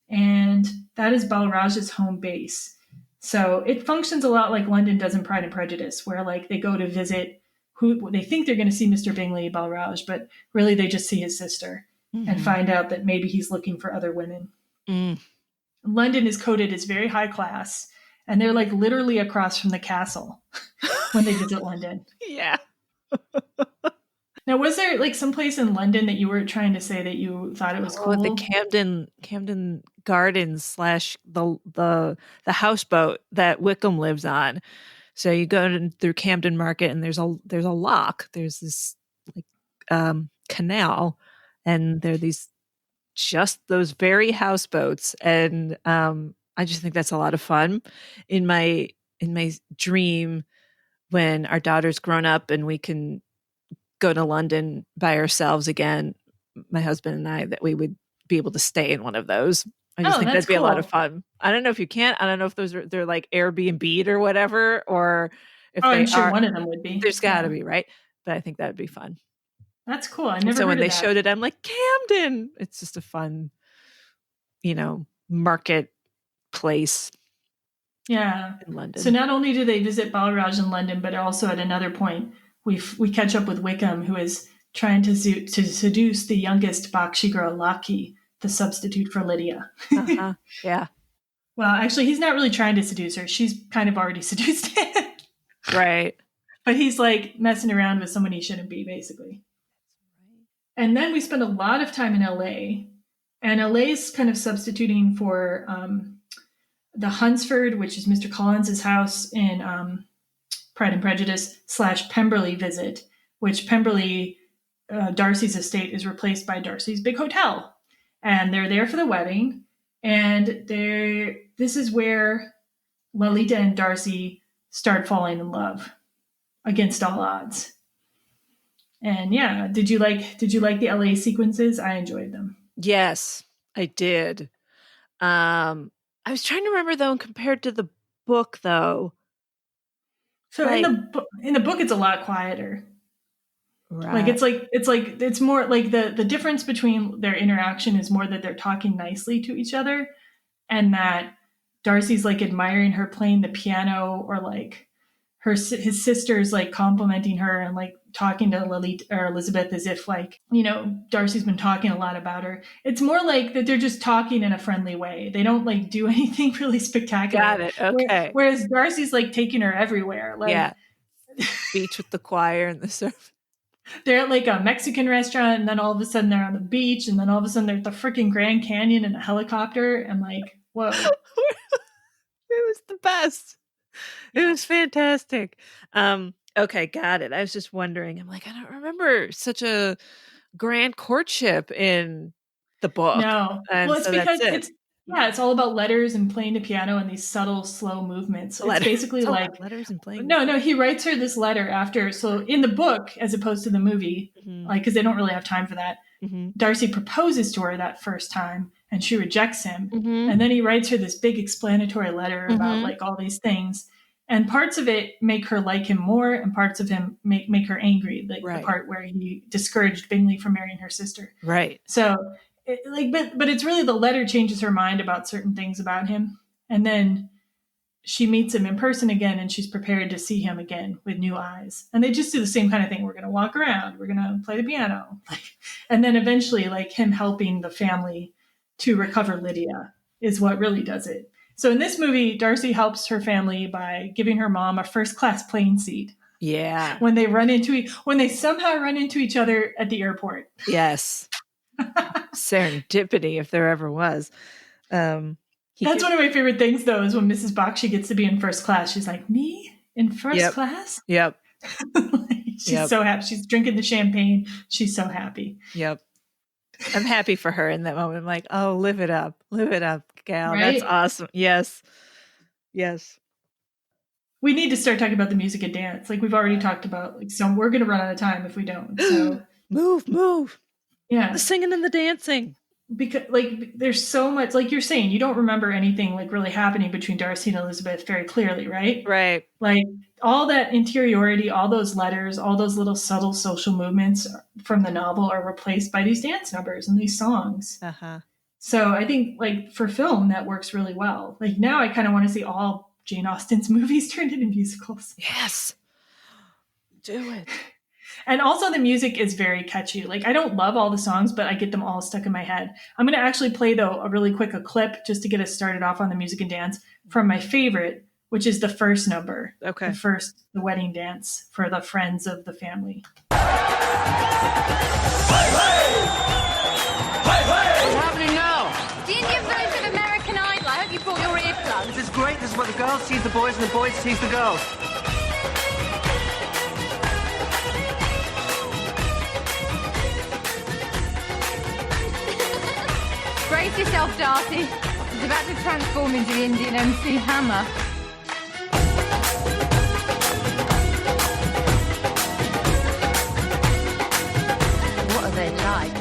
And that is Balraj's home base. So, it functions a lot like London does in Pride and Prejudice, where like they go to visit who they think they're going to see Mr. Bingley Balraj, but really they just see his sister and find out that maybe he's looking for other women. London is coded as very high class, and they're like literally across from the castle when they visit London. Yeah. Now, was there like someplace in London that you were trying to say that you thought it was cool? The Camden Gardens / the houseboat that Wickham lives on. So you go through Camden Market, and there's a lock. There's this like canal, and there are just those very houseboats, and I just think that's a lot of fun. In my dream, when our daughter's grown up and we can go to London by ourselves again, my husband and I, that we would be able to stay in one of those. I just think that'd be a lot of fun. I don't know if you can. I don't know if they're like Airbnb'd or whatever, or if I'm sure one of them would be. There's got to be, right? But I think that'd be fun. That's cool. I never. So when they showed it, I'm like, Camden. It's just a fun, market place. Yeah, in London. So not only do they visit Balraj in London, but also at another point we catch up with Wickham, who is trying to seduce the youngest Bakshi girl, Laki, the substitute for Lydia. Yeah. Well, actually, he's not really trying to seduce her. She's kind of already seduced him. Right. But he's like messing around with someone he shouldn't be, basically. And then we spend a lot of time in LA, and LA is kind of substituting for the Hunsford, which is Mr. Collins's house in Pride and Prejudice / Pemberley visit, which Pemberley, Darcy's estate, is replaced by Darcy's big hotel. And they're there for the wedding. And this is where Lolita and Darcy start falling in love against all odds. And yeah, did you like the LA sequences? I enjoyed them. Yes, I did. I was trying to remember though, compared to the book though. So in the book, it's a lot quieter. Right. Like it's more like the difference between their interaction is more that they're talking nicely to each other, and that Darcy's like admiring her playing the piano, or like his sister's like complimenting her and like talking to Lolita or Elizabeth as if like, Darcy's been talking a lot about her. It's more like that they're just talking in a friendly way. They don't like do anything really spectacular. Got it. Okay. Whereas Darcy's like taking her everywhere. Like, yeah. Beach with the choir and the surf. They're at like a Mexican restaurant, and then all of a sudden they're on the beach, and then all of a sudden they're at the freaking Grand Canyon in a helicopter, and like, whoa. It was the best. It was fantastic. Okay, got it. I was just wondering. I'm like, I don't remember such a grand courtship in the book. No. And well, it's because it's all about letters and playing the piano and these subtle, slow movements. It's basically like letters and playing. No, he writes her this letter after. So in the book, as opposed to the movie, like, because they don't really have time for that, Darcy proposes to her that first time, and she rejects him. And then he writes her this big explanatory letter about like all these things. And parts of it make her like him more, and parts of him make her angry. Like the part where he discouraged Bingley from marrying her sister. Right. So, but it's really the letter changes her mind about certain things about him, and then she meets him in person again, and she's prepared to see him again with new eyes. And they just do the same kind of thing. We're going to walk around. We're going to play the piano, and then eventually, like him helping the family to recover Lydia is what really does it. So in this movie, Darcy helps her family by giving her mom a first-class plane seat. Yeah. When they somehow run into each other at the airport. Yes. Serendipity, if there ever was. That's one of my favorite things, though, is when Mrs. Bakshi gets to be in first class. She's like, me in first class? Yep. She's so happy. She's drinking the champagne. She's so happy. Yep. I'm happy for her in that moment. I'm like, oh, live it up, gal. Right? That's awesome. Yes. We need to start talking about the music and dance. Like we've already talked about, like, so we're going to run out of time if we don't. So move. Yeah. The singing and the dancing. Because like there's so much, like you're saying, you don't remember anything like really happening between Darcy and Elizabeth very clearly, right? Right. Like all that interiority, all those letters, all those little subtle social movements from the novel are replaced by these dance numbers and these songs. So I think like for film that works really well. Like now I kind of want to see all Jane Austen's movies turned into musicals. Yes. Do it. And also the music is very catchy. Like I don't love all the songs, but I get them all stuck in my head. I'm going to actually play though a clip just to get us started off on the music and dance from my favorite, which is the first number. Okay. The wedding dance for the friends of the family. What's happening now? The Indian version of American Idol. I hope you brought your earplugs. This is great. This is where the girls tease the boys and the boys tease the girls. Brace yourself, Darcy. He's about to transform into the Indian MC Hammer. What are they like?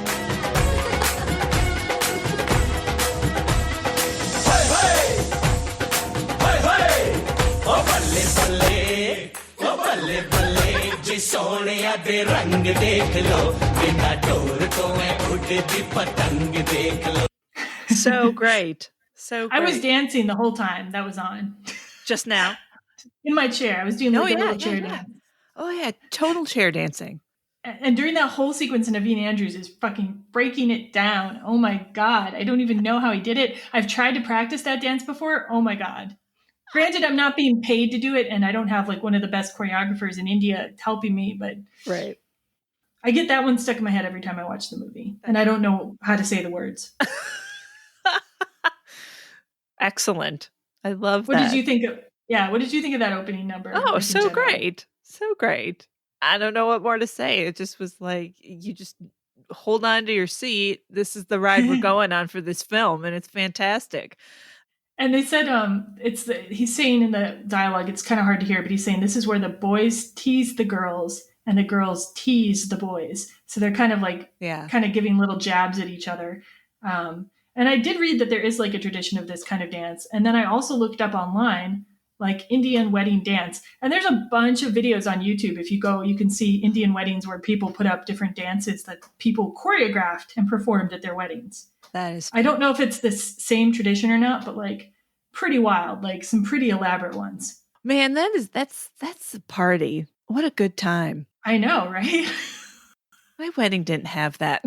So great. So great. I was dancing the whole time that was on. Just now. In my chair. I was doing a little chair dance. Oh yeah, total chair dancing. And during that whole sequence, Naveen Andrews is fucking breaking it down. Oh my God. I don't even know how he did it. I've tried to practice that dance before. Oh my God. Granted, I'm not being paid to do it, and I don't have like one of the best choreographers in India helping me, but right. I get that one stuck in my head every time I watch the movie, and I don't know how to say the words. Excellent. I love that. What did you think of that opening number? Oh, so great. So great. I don't know what more to say. It just was like, you just hold on to your seat. This is the ride we're going on for this film, and it's fantastic. And they said he's saying in the dialogue, it's kind of hard to hear, but he's saying this is where the boys tease the girls and the girls tease the boys. So they're kind of like kind of giving little jabs at each other. And I did read that there is like a tradition of this kind of dance. And then I also looked up online like Indian wedding dance. And there's a bunch of videos on YouTube. If you go, you can see Indian weddings where people put up different dances that people choreographed and performed at their weddings. That is. I don't know if it's this same tradition or not, but like pretty wild, like some pretty elaborate ones. Man, that's a party. What a good time. I know, right? My wedding didn't have that.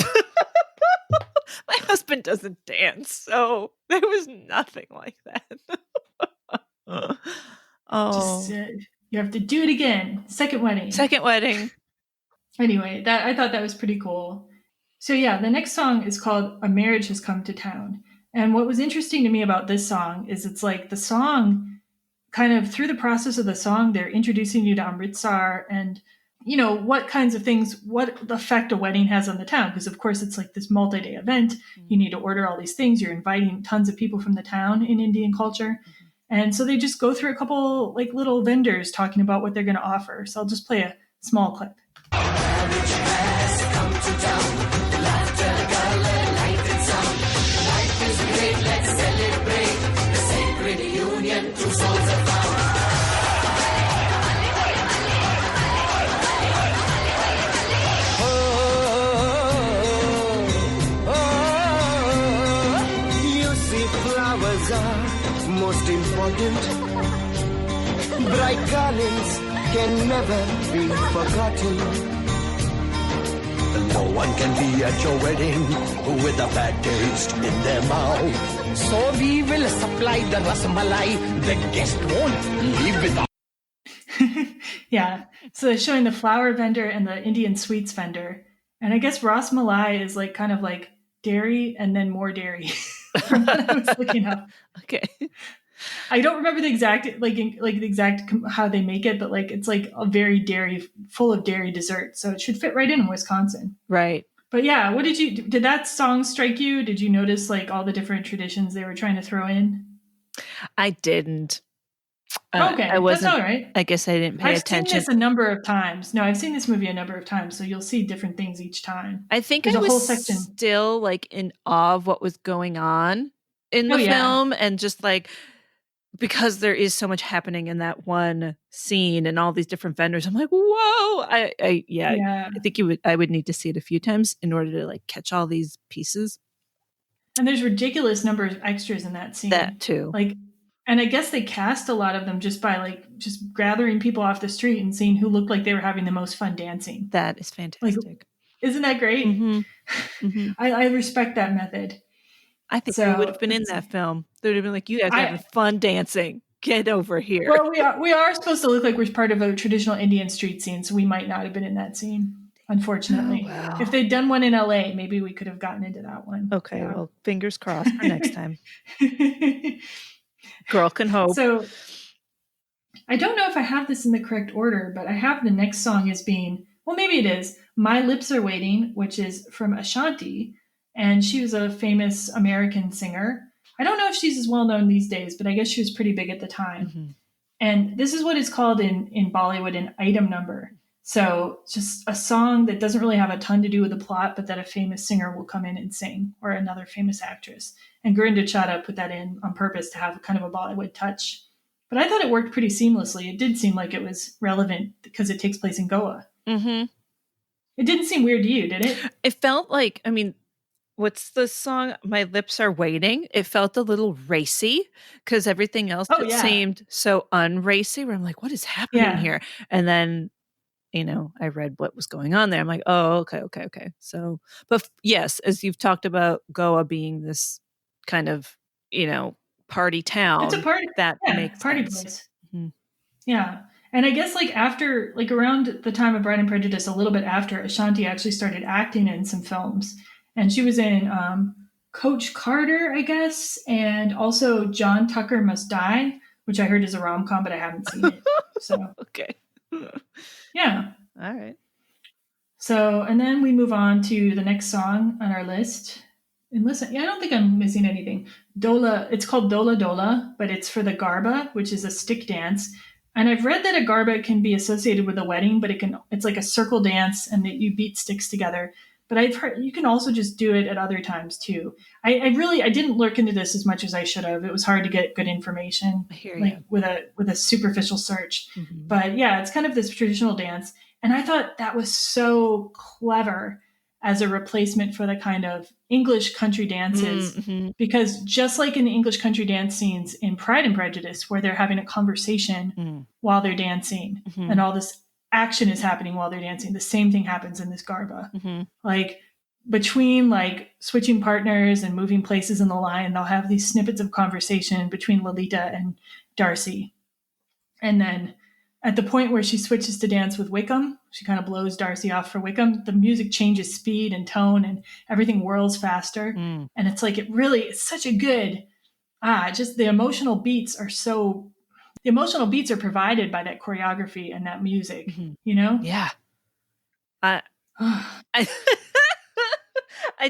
My husband doesn't dance, so there was nothing like that. Just, you have to do it again. Second wedding. Anyway, I thought that was pretty cool. So yeah, the next song is called A Marriage Has Come to Town. And what was interesting to me about this song is it's like the song kind of through the process of the song, they're introducing you to Amritsar and, you know, what kinds of things, what effect a wedding has on the town. Because of course it's like this multi-day event. Mm-hmm. You need to order all these things. You're inviting tons of people from the town in Indian culture. Mm-hmm. And so they just go through a couple like little vendors talking about what they're going to offer. So I'll just play a small clip. Marriage has come to town. Most important, bright garlands can never be forgotten. No one can be at your wedding with a bad taste in their mouth. So we will supply the rasmalai. The guest won't leave without. Yeah, so they're showing the flower vendor and the Indian sweets vendor. And I guess Ras Malai is like kind of like dairy and then more dairy from what I was looking up. Okay. I don't remember the exact how they make it, but like it's like a very full of dairy dessert, so it should fit right in Wisconsin. Right. But yeah, did that song strike you? Did you notice like all the different traditions they were trying to throw in? I didn't. Okay, that's all right. I guess I didn't pay attention. I've seen this a number of times. No, I've seen this movie a number of times, so you'll see different things each time. I think there's I a was whole section still like in awe of what was going on in the film, and just like because there is so much happening in that one scene and all these different vendors, I'm like, whoa! I think I would need to see it a few times in order to like catch all these pieces. And there's ridiculous numbers of extras in that scene. That too. Like, and I guess they cast a lot of them just by like just gathering people off the street and seeing who looked like they were having the most fun dancing. That is fantastic. Like, isn't that great? Mm-hmm. Mm-hmm. I respect that method. I think they would have been in that film. They would have been like, you guys are having fun dancing. Get over here. Well, we are supposed to look like we're part of a traditional Indian street scene, so we might not have been in that scene, unfortunately. Oh, wow. If they'd done one in LA, maybe we could have gotten into that one. Okay, well, fingers crossed for next time. Girl can hope. So I don't know if I have this in the correct order, but I have the next song as being, well, maybe it is, My Lips Are Waiting, which is from Ashanti. And she was a famous American singer. I don't know if she's as well known these days, but I guess she was pretty big at the time. Mm-hmm. And this is what is called in Bollywood an item number. So just a song that doesn't really have a ton to do with the plot, but that a famous singer will come in and sing, or another famous actress. And Gurinder Chadha put that in on purpose to have kind of a Bollywood touch. But I thought it worked pretty seamlessly. It did seem like it was relevant because it takes place in Goa. Mm-hmm. It didn't seem weird to you, did it? It felt like, I mean, what's the song? My Lips Are Waiting. It felt a little racy because everything else seemed so unracy, where I'm like, what is happening here? And then, I read what was going on there. I'm like, oh, okay. So, but yes, as you've talked about Goa being this kind of, party town. It's a party. That makes party sense. place. Mm-hmm. Yeah. And I guess around the time of Pride and Prejudice, a little bit after, Ashanti actually started acting in some films. And she was in Coach Carter, I guess, and also John Tucker Must Die, which I heard is a rom-com, but I haven't seen it. So okay. Yeah. All right. So, and then we move on to the next song on our list. And listen, I don't think I'm missing anything. Dola, it's called Dola Dola, but it's for the Garba, which is a stick dance. And I've read that a Garba can be associated with a wedding, but it's like a circle dance and that you beat sticks together. But I've heard you can also just do it at other times too. I didn't look into this as much as I should have. It was hard to get good information, with a superficial search. Mm-hmm. But yeah, it's kind of this traditional dance, and I thought that was so clever as a replacement for the kind of English country dances, mm-hmm. because just like in the English country dance scenes in Pride and Prejudice, where they're having a conversation while they're dancing, and all this action is happening while they're dancing. The same thing happens in this Garba. Mm-hmm. Like between like switching partners and moving places in the line, they'll have these snippets of conversation between Lolita and Darcy. And then at the point where she switches to dance with Wickham, she kind of blows Darcy off for Wickham. The music changes speed and tone and everything whirls faster. And it's like, it's such a good, just the emotional beats are provided by that choreography and that music, Yeah. I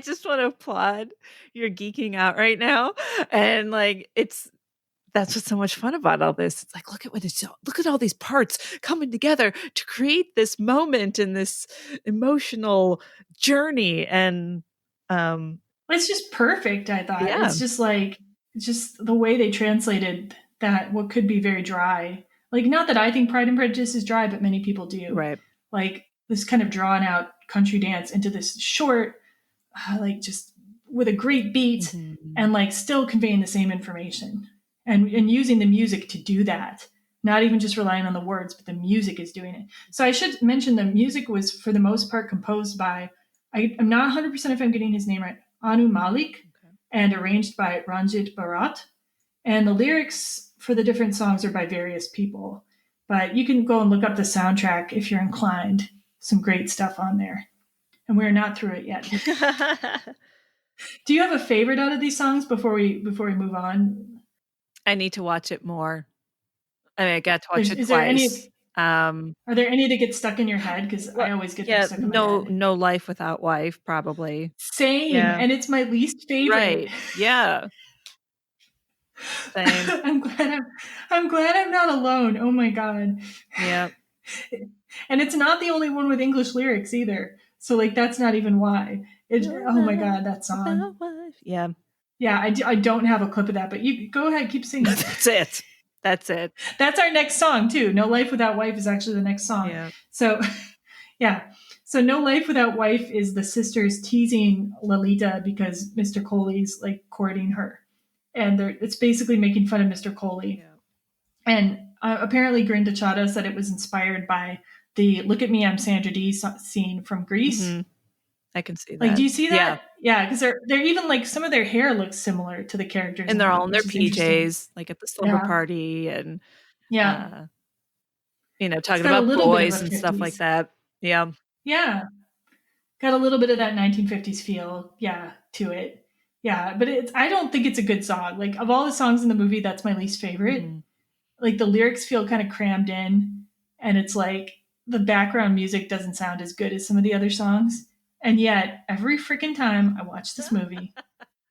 just want to applaud. You're geeking out right now. And that's what's so much fun about all this. It's like, look at all these parts coming together to create this moment and this emotional journey. And it's just perfect, I thought. Yeah. It's just the way they translated that, what could be very dry. Like, not that I think Pride and Prejudice is dry, but many people do. Right. Like this kind of drawn out country dance into this short, just with a great beat, and still conveying the same information. And using the music to do that, not even just relying on the words, but the music is doing it. So I should mention the music was, for the most part, composed by, I'm not 100% if I'm getting his name right, Anu Malik, and arranged by Ranjit Bharat. And the lyrics for the different songs are by various people. But you can go and look up the soundtrack if you're inclined. Some great stuff on there. And we're not through it yet. Do you have a favorite out of these songs before we move on? I need to watch it more. I mean, I got to watch it Is there any? twice. Are there any that get stuck in your head? Because I always get them stuck in my head. No Life Without Wife, probably. Same, Yeah. and it's my least favorite. Right. Yeah. Same. I'm glad I'm not alone. Oh my god. Yeah. And it's not the only one with English lyrics either. So like that's not even why. Oh my god, that song. Yeah. Yeah, I don't have a clip of that, but you go ahead, keep singing. That's it. That's it. That's our next song too. No Life Without Wife is actually the next song. Yeah. So yeah. So No Life Without Wife is the sisters teasing Lolita because Mr. Coley's like courting her. And it's basically making fun of Mr. Coley. Yeah. And apparently Gurinder Chadha said it was inspired by the Look at Me, I'm Sandra Dee scene from Grease. Mm-hmm. I can see that. Like, do you see that? Yeah, because they're even like some of their hair looks similar to the characters. And they're all in their PJs, like at the slumber party and talking about boys and stuff like that. Yeah. Yeah. Got a little bit of that 1950s feel, to it. Yeah, but I don't think it's a good song. Like, of all the songs in the movie, that's my least favorite. Mm-hmm. Like, the lyrics feel kind of crammed in, and it's like the background music doesn't sound as good as some of the other songs. And yet, every freaking time I watch this movie,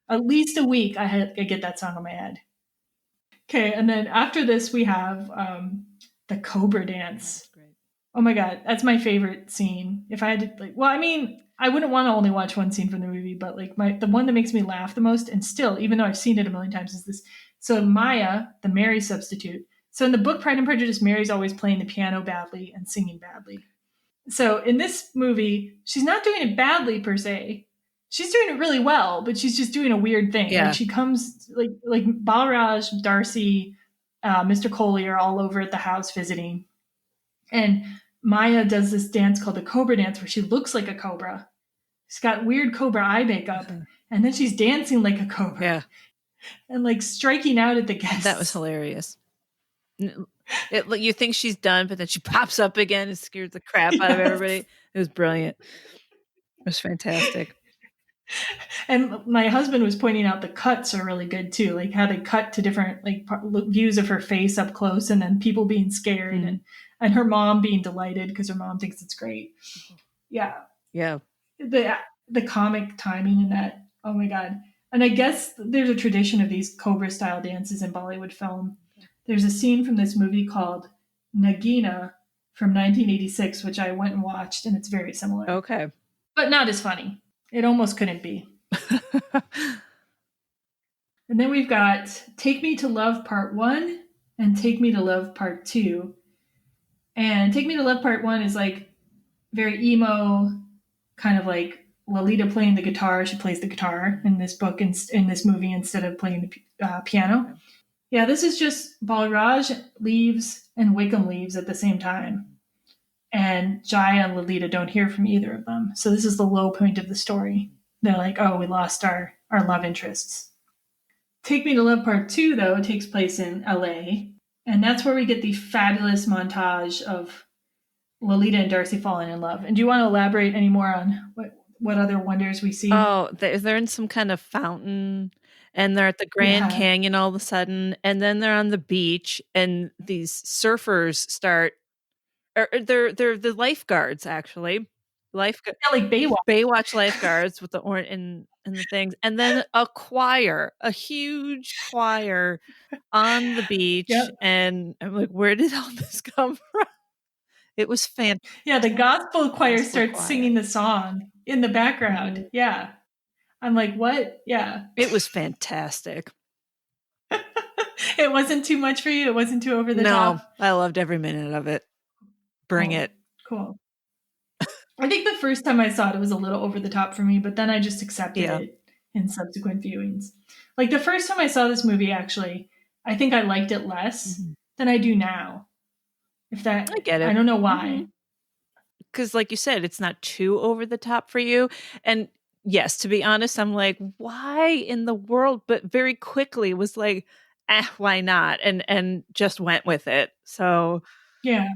at least a week, I get that song in my head. Okay, and then after this, we have the Cobra dance. Oh my god, that's my favorite scene. If I had to, I wouldn't want to only watch one scene from the movie, but like the one that makes me laugh the most, and still, even though I've seen it a million times, is this. So Maya, the Mary substitute. So in the book Pride and Prejudice, Mary's always playing the piano badly and singing badly. So in this movie, she's not doing it badly per se. She's doing it really well, but she's just doing a weird thing. Yeah. Like she comes like Balraj, Darcy, Mr. Coley are all over at the house visiting, and Maya does this dance called the Cobra dance where she looks like a cobra. She's got weird cobra eye makeup, and then she's dancing like a cobra. Yeah. And like striking out at the guests. That was hilarious. You think she's done, but then she pops up again and scares the crap out of everybody. It was brilliant. It was fantastic. And my husband was pointing out the cuts are really good too, like how they cut to different views of her face up close, and then people being scared, and her mom being delighted because her mom thinks it's great. Yeah. The comic timing in that. Oh my god. And I guess there's a tradition of these Cobra style dances in Bollywood film. There's a scene from this movie called Nagina from 1986, which I went and watched, and it's very similar. Okay. But not as funny. It almost couldn't be. And then we've got Take Me to Love Part 1 and Take Me to Love Part 2. And Take Me to Love Part 1 is like very emo, kind of like Lolita playing the guitar. She plays the guitar in this book, in this movie, instead of playing the piano. Yeah, this is just Balraj leaves and Wickham leaves at the same time. And Jaya and Lolita don't hear from either of them. So this is the low point of the story. They're like, oh, we lost our love interests. Take Me to Love Part 2, though, takes place in LA. And that's where we get the fabulous montage of Lolita and Darcy falling in love. And do you want to elaborate any more on what other wonders we see? Oh, they're in some kind of fountain, and they're at the Grand Canyon all of a sudden, and then they're on the beach, and these surfers start. They're the lifeguards, actually. Like Baywatch. Baywatch lifeguards with the orange and the things, and then a huge choir on the beach, and I'm like, where did all this come from? It was fantastic. Yeah, the gospel choir starts singing the song in the background. Mm-hmm. Yeah. I'm like, what? Yeah. It was fantastic. It wasn't too much for you? It wasn't too over the top? No, I loved every minute of it. Bring it. Cool. I think the first time I saw it was a little over the top for me, but then I just accepted it in subsequent viewings. Like the first time I saw this movie, actually, I think I liked it less than I do now. I get it. I don't know why. Because like you said, it's not too over the top for you. And yes, to be honest, I'm like, why in the world? But very quickly was like, why not? And just went with it. So yeah,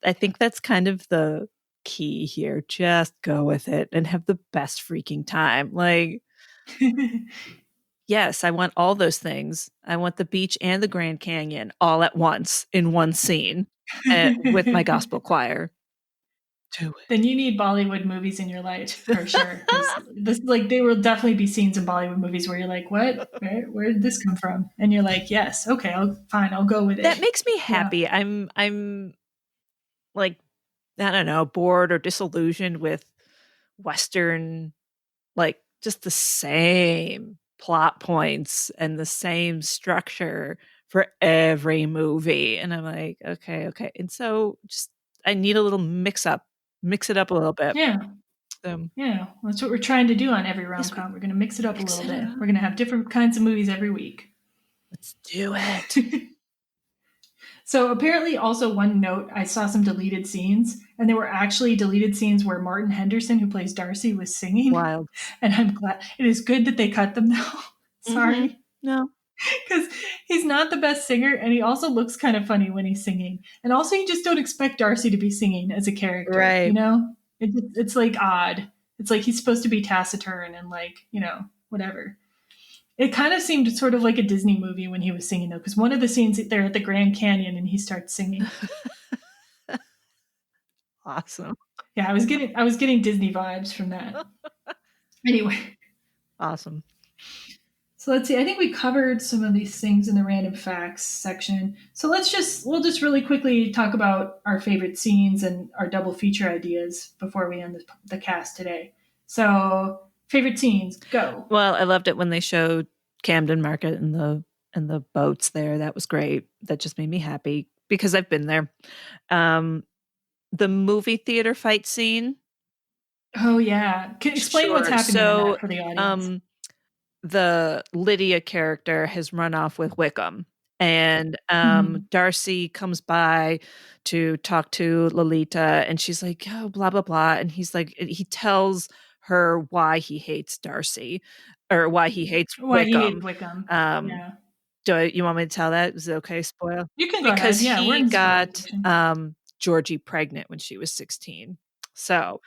I think that's kind of the key here. Just go with it and have the best freaking time. Like, yes, I want all those things. I want the beach and the Grand Canyon all at once in one scene with my gospel choir. Do it. Then you need Bollywood movies in your life for sure. Because this, like, there will definitely be scenes in Bollywood movies where you're like, "What? Where did this come from?" And you're like, "Yes, okay, I'll go with it." That makes me happy. Yeah. I'm like, I don't know, bored or disillusioned with Western, like just the same plot points and the same structure for every movie. And I'm like, okay. And so just I need a little mix it up a little bit. Yeah. Yeah, that's what we're trying to do on Every Rom Com. We're going to mix it up a little bit. We're going to have different kinds of movies every week. Let's do it. So apparently also one note, I saw some deleted scenes, and they were actually deleted scenes where Martin Henderson, who plays Darcy, was singing. Wild. And I'm glad. It is good that they cut them though. Sorry. Mm-hmm. No. Because he's not the best singer, and he also looks kind of funny when he's singing. And also you just don't expect Darcy to be singing as a character, right? You know? It's like odd. It's like he's supposed to be taciturn and like, you know, whatever. It kind of seemed sort of like a Disney movie when he was singing though, because one of the scenes they're at the Grand Canyon and he starts singing. Awesome. Yeah, I was getting Disney vibes from that. Anyway. Awesome. So let's see. I think we covered some of these things in the random facts section. So we'll just really quickly talk about our favorite scenes and our double feature ideas before we end the cast today. So favorite scenes, go. Well, I loved it when they showed Camden Market and the boats there. That was great. That just made me happy because I've been there. The movie theater fight scene. Oh yeah. Explain what's happening in that for the audience. The Lydia character has run off with Wickham, and Darcy comes by to talk to Lolita, and she's like, oh, blah, blah, blah. And he's like, he tells her why he hates Darcy or why he hates Wickham. He hates Wickham. Yeah. You want me to tell that? Is it okay? Spoil? You can go because ahead. Yeah, he got Georgie pregnant when she was 16. So,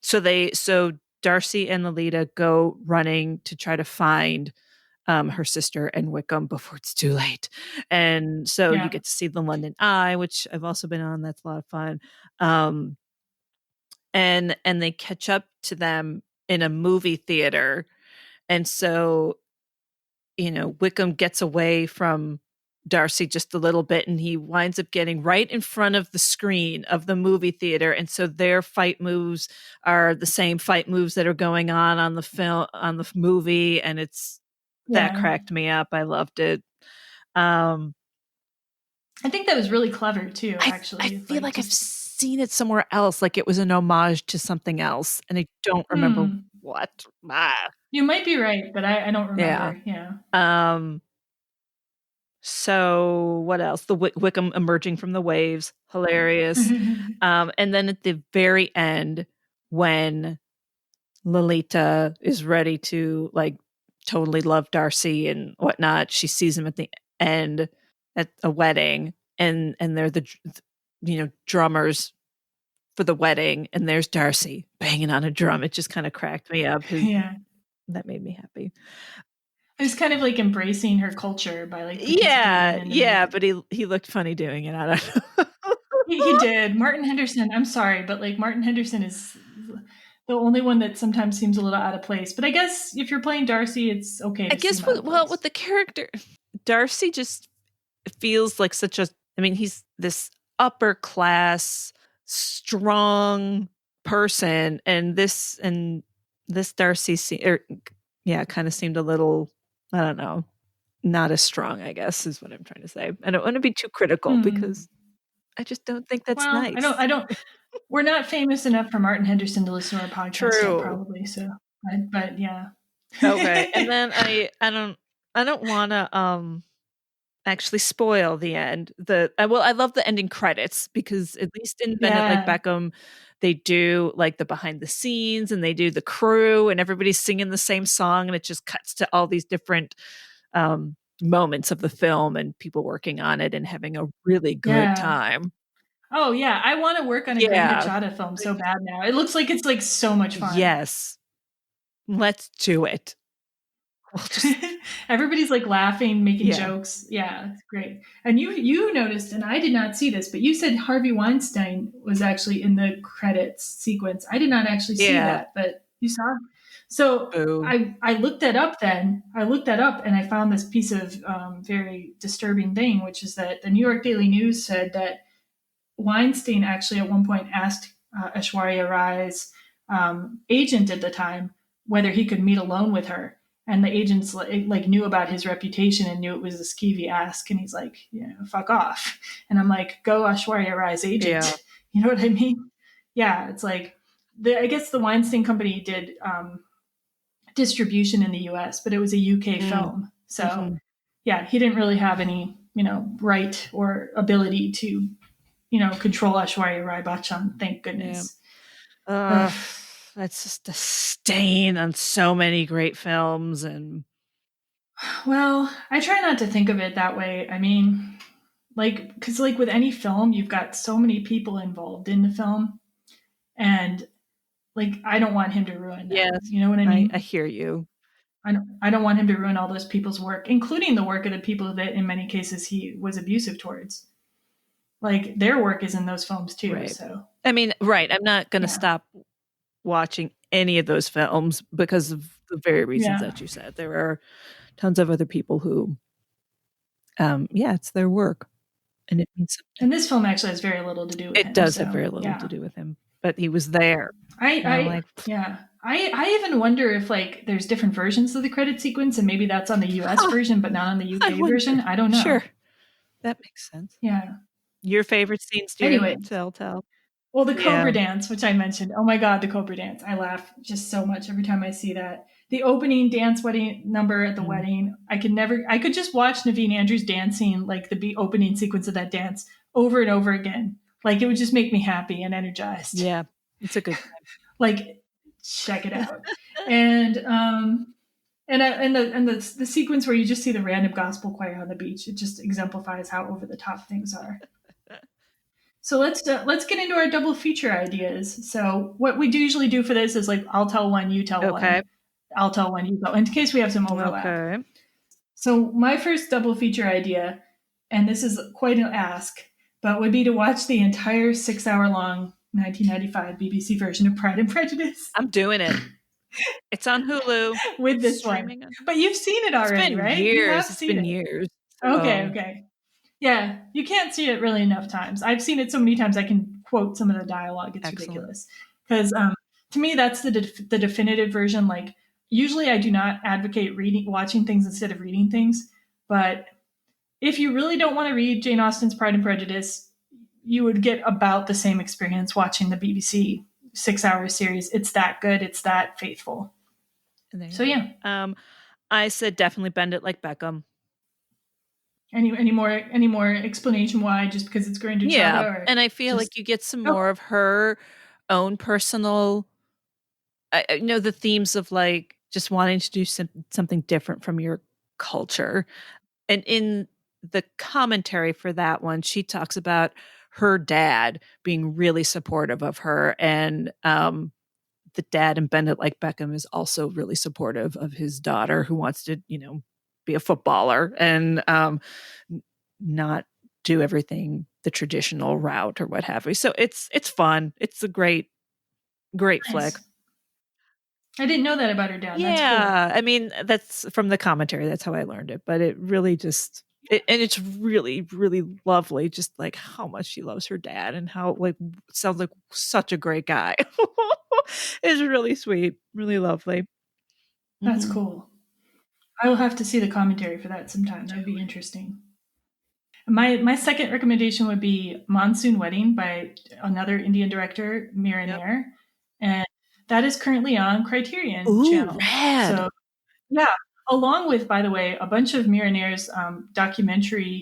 so Darcy and Lolita go running to try to find her sister and Wickham before it's too late. And so you get to see the London Eye, which I've also been on. That's a lot of fun. And they catch up to them in a movie theater. And so, you know, Wickham gets away from Darcy just a little bit, and he winds up getting right in front of the screen of the movie theater. And so their fight moves are the same fight moves that are going on the film, on the movie. And that cracked me up. I loved it. I think that was really clever too, actually. I feel like I've seen it somewhere else. Like it was an homage to something else. And I don't remember what. You might be right, but I don't remember. Yeah. So what else? The Wickham emerging from the waves, hilarious. And then at the very end, when Lolita is ready to like totally love Darcy and whatnot, she sees him at the end at a wedding, and they're the drummers for the wedding, and there's Darcy banging on a drum. It just kind of cracked me up. That made me happy. It was kind of like embracing her culture by like but he looked funny doing it. I don't know. he did. Martin Henderson, I'm sorry, but like Martin Henderson is the only one that sometimes seems a little out of place. But I guess if you're playing Darcy, it's okay. I guess with the character, Darcy just feels like he's this upper class, strong person, and this Darcy kind of seemed a little, I don't know, not as strong, I guess is what I'm trying to say. I don't want to be too critical because I just don't think that's nice. I don't. We're not famous enough for Martin Henderson to listen to our podcast yet, probably. So, but yeah. Okay, and then I don't want to actually spoil the end. I love the ending credits because at least in Bennett like Beckham, they do like the behind the scenes and they do the crew and everybody's singing the same song, and it just cuts to all these different moments of the film and people working on it and having a really good time. Oh yeah, I want to work on a Gurinder Chadha film so bad now. It looks like it's like so much fun. Yes, let's do it. Everybody's like laughing, making Yeah. jokes. Yeah, it's great. And you noticed, and I did not see this, but you said Harvey Weinstein was actually in the credits sequence. I did not actually see Yeah. that, but you saw it. So Boo. I looked that up then. I looked that up and I found this piece of very disturbing thing, which is that the New York Daily News said that Weinstein actually at one point asked Aishwarya Rai's agent at the time whether he could meet alone with her. And the agents like knew about his reputation and knew it was a skeevy ask. And he's like, yeah, fuck off. And I'm like, go Aishwarya Rai's agent. Yeah. You know what I mean? Yeah, it's like, I guess the Weinstein Company did distribution in the US, but it was a UK film. So yeah, he didn't really have any, right or ability to, control Aishwarya Rai Bachchan. Thank goodness. That's just a stain on so many great films. And well, I try not to think of it that way. I mean, because with any film, you've got so many people involved in the film, and I don't want him to ruin that. Yes, you know what I mean? I hear you. I don't want him to ruin all those people's work, including the work of the people that in many cases he was abusive towards. Their work is in those films too. Right. So I mean, right. I'm not going to stop watching any of those films because of the very reasons that you said. There are tons of other people who, it's their work. And it means something. And this film actually has very little to do with him. It does have very little to do with him, but he was there. I even wonder if there's different versions of the credit sequence and maybe that's on the US version, but not on the UK version. I don't know. Sure. That makes sense. Yeah. Your favorite scenes, Jen? Anyway. Tell. Well, the Cobra dance, which I mentioned. Oh my God, the Cobra dance. I laugh just so much every time I see that. The opening dance wedding number at the wedding. I could just watch Naveen Andrews dancing the opening sequence of that dance over and over again. It would just make me happy and energized. Yeah, it's a good time. Check it out. And the sequence where you just see the random gospel choir on the beach, it just exemplifies how over the top things are. So let's get into our double feature ideas. So what we usually do for this is I'll tell one, you tell one. I'll tell one, you tell, in case we have some overlap. Okay. So my first double feature idea, and this is quite an ask, but would be to watch the entire 6-hour-long 1995 BBC version of Pride and Prejudice. I'm doing it. It's on Hulu. With this one. But you've seen it already, right? It's been years. Okay. Yeah, you can't see it really enough times. I've seen it so many times I can quote some of the dialogue. It's ridiculous. Because to me, that's the definitive version. Usually I do not advocate watching things instead of reading things. But if you really don't want to read Jane Austen's Pride and Prejudice, you would get about the same experience watching the BBC 6-hour series. It's that good. It's that faithful. So yeah. I said definitely bend it like Beckham. Any more explanation why? Just because it's Gurinder Chadha? Yeah, and I feel like you get some more of her own personal, the themes of just wanting to do something different from your culture. And in the commentary for that one, she talks about her dad being really supportive of her, and the dad in Bend It Like Beckham is also really supportive of his daughter who wants to, be a footballer and not do everything the traditional route or what have you. So it's fun. It's a great flick. I didn't know that about her dad. Yeah, that's cool. I mean, that's from the commentary. That's how I learned it. But it really just, and it's really, really lovely. Just how much she loves her dad and how sounds like such a great guy. It's really sweet, really lovely. That's cool. I will have to see the commentary for that sometime. That would be interesting. My second recommendation would be Monsoon Wedding by another Indian director, Mira Nair. And that is currently on Criterion Channel. Rad. So, yeah, along with, by the way, a bunch of Mira Nair's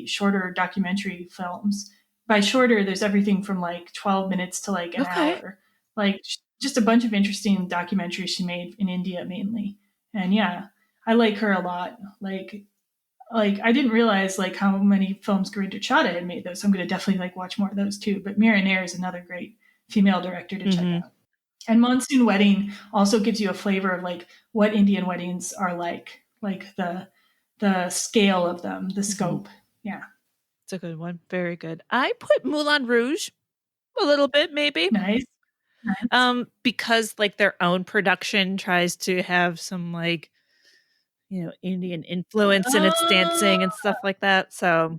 shorter documentary films. By shorter, there's everything from 12 minutes to an hour. Just a bunch of interesting documentaries she made in India mainly. And yeah, I like her a lot. I didn't realize how many films Gurinder Chadha had made, though. So I'm going to definitely watch more of those too. But Mira Nair is another great female director to check out. And Monsoon Wedding also gives you a flavor of what Indian weddings are like like the scale of them, the scope. Yeah. It's a good one. Very good. I put Moulin Rouge a little bit, maybe. Nice. Because like their own production tries to have some like, Indian influence in its dancing and stuff like that. So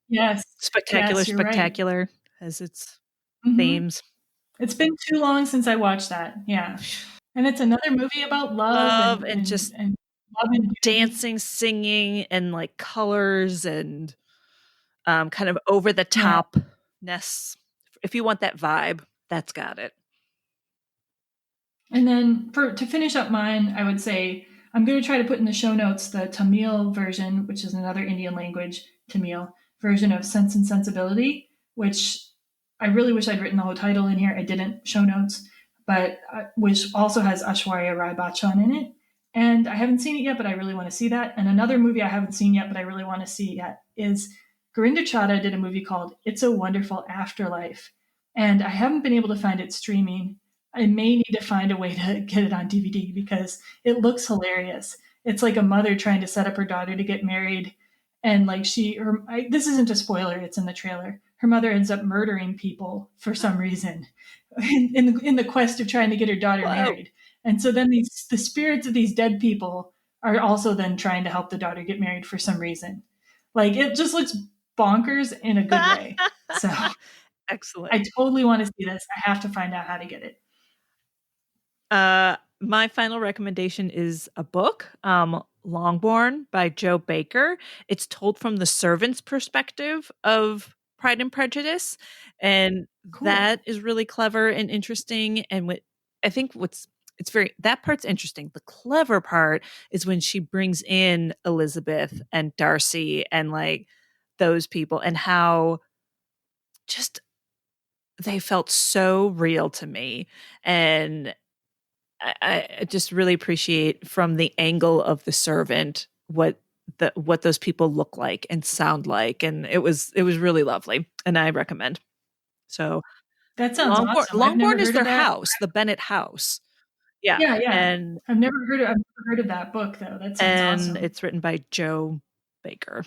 Yes. Spectacular, You're right. Spectacular has its Mhm. themes. It's been too long since I watched that. Yeah. And it's another movie about love and just and love and beauty. dancing, singing, and like colors and kind of over the topness. If you want that vibe, that's got it. And then to finish up mine, I would say I'm going to try to put in the show notes the Tamil version, which is another Indian language, Tamil version of Sense and Sensibility, which I really wish I'd written the whole title in here. I didn't show notes, but which also has Aishwarya Rai Bachchan in it. And I haven't seen it yet, but I really want to see that. And another movie I haven't seen yet, but I really want to see yet is Gurinder Chadha did a movie called It's a Wonderful Afterlife. And I haven't been able to find it streaming. I may need to find a way to get it on DVD because it looks hilarious. It's like a mother trying to set up her daughter to get married. And like this isn't a spoiler, it's in the trailer. Her mother ends up murdering people for some reason in the quest of trying to get her daughter married. And so then the spirits of these dead people are also then trying to help the daughter get married for some reason. Like it just looks bonkers in a good way. So excellent. I totally want to see this. I have to find out how to get it. My final recommendation is a book, Longbourn by Joe Baker. It's told from the servant's perspective of Pride and Prejudice, and that is really clever and interesting. And I think that part's interesting. The clever part is when she brings in Elizabeth and Darcy and like those people and how just they felt so real to me. And I just really appreciate from the angle of the servant what those people look like and sound like, and it was really lovely, and I recommend. So that sounds awesome. Longbourn is their house, the Bennett house. Yeah, and I've never heard of that book though. That sounds awesome. It's written by Joe Baker.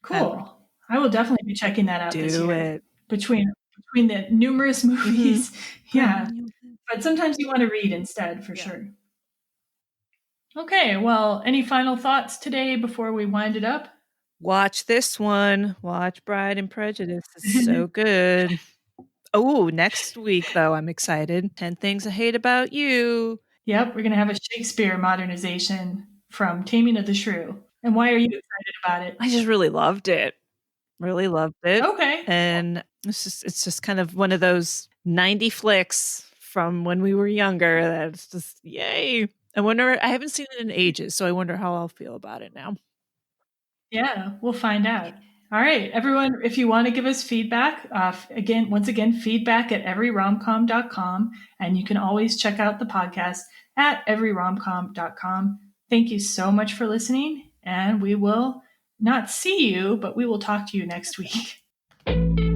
Cool. I will definitely be checking that out this year. Between the numerous movies. Yeah. But sometimes you want to read instead, for sure. Okay, well, any final thoughts today before we wind it up? Watch this one. Watch Pride and Prejudice. It's so good. Oh, next week, though, I'm excited. 10 Things I Hate About You. Yep, we're going to have a Shakespeare modernization from Taming of the Shrew. And why are you excited about it? I just really loved it. Really loved it. Okay. And it's just kind of one of those 90 flicks from when we were younger that's just, yay. I haven't seen it in ages, so I wonder how I'll feel about it now. Yeah, we'll find out. All right, everyone, if you want to give us feedback, once again, feedback at everyromcom.com. And you can always check out the podcast at everyromcom.com. Thank you so much for listening. And we will not see you, but we will talk to you next week.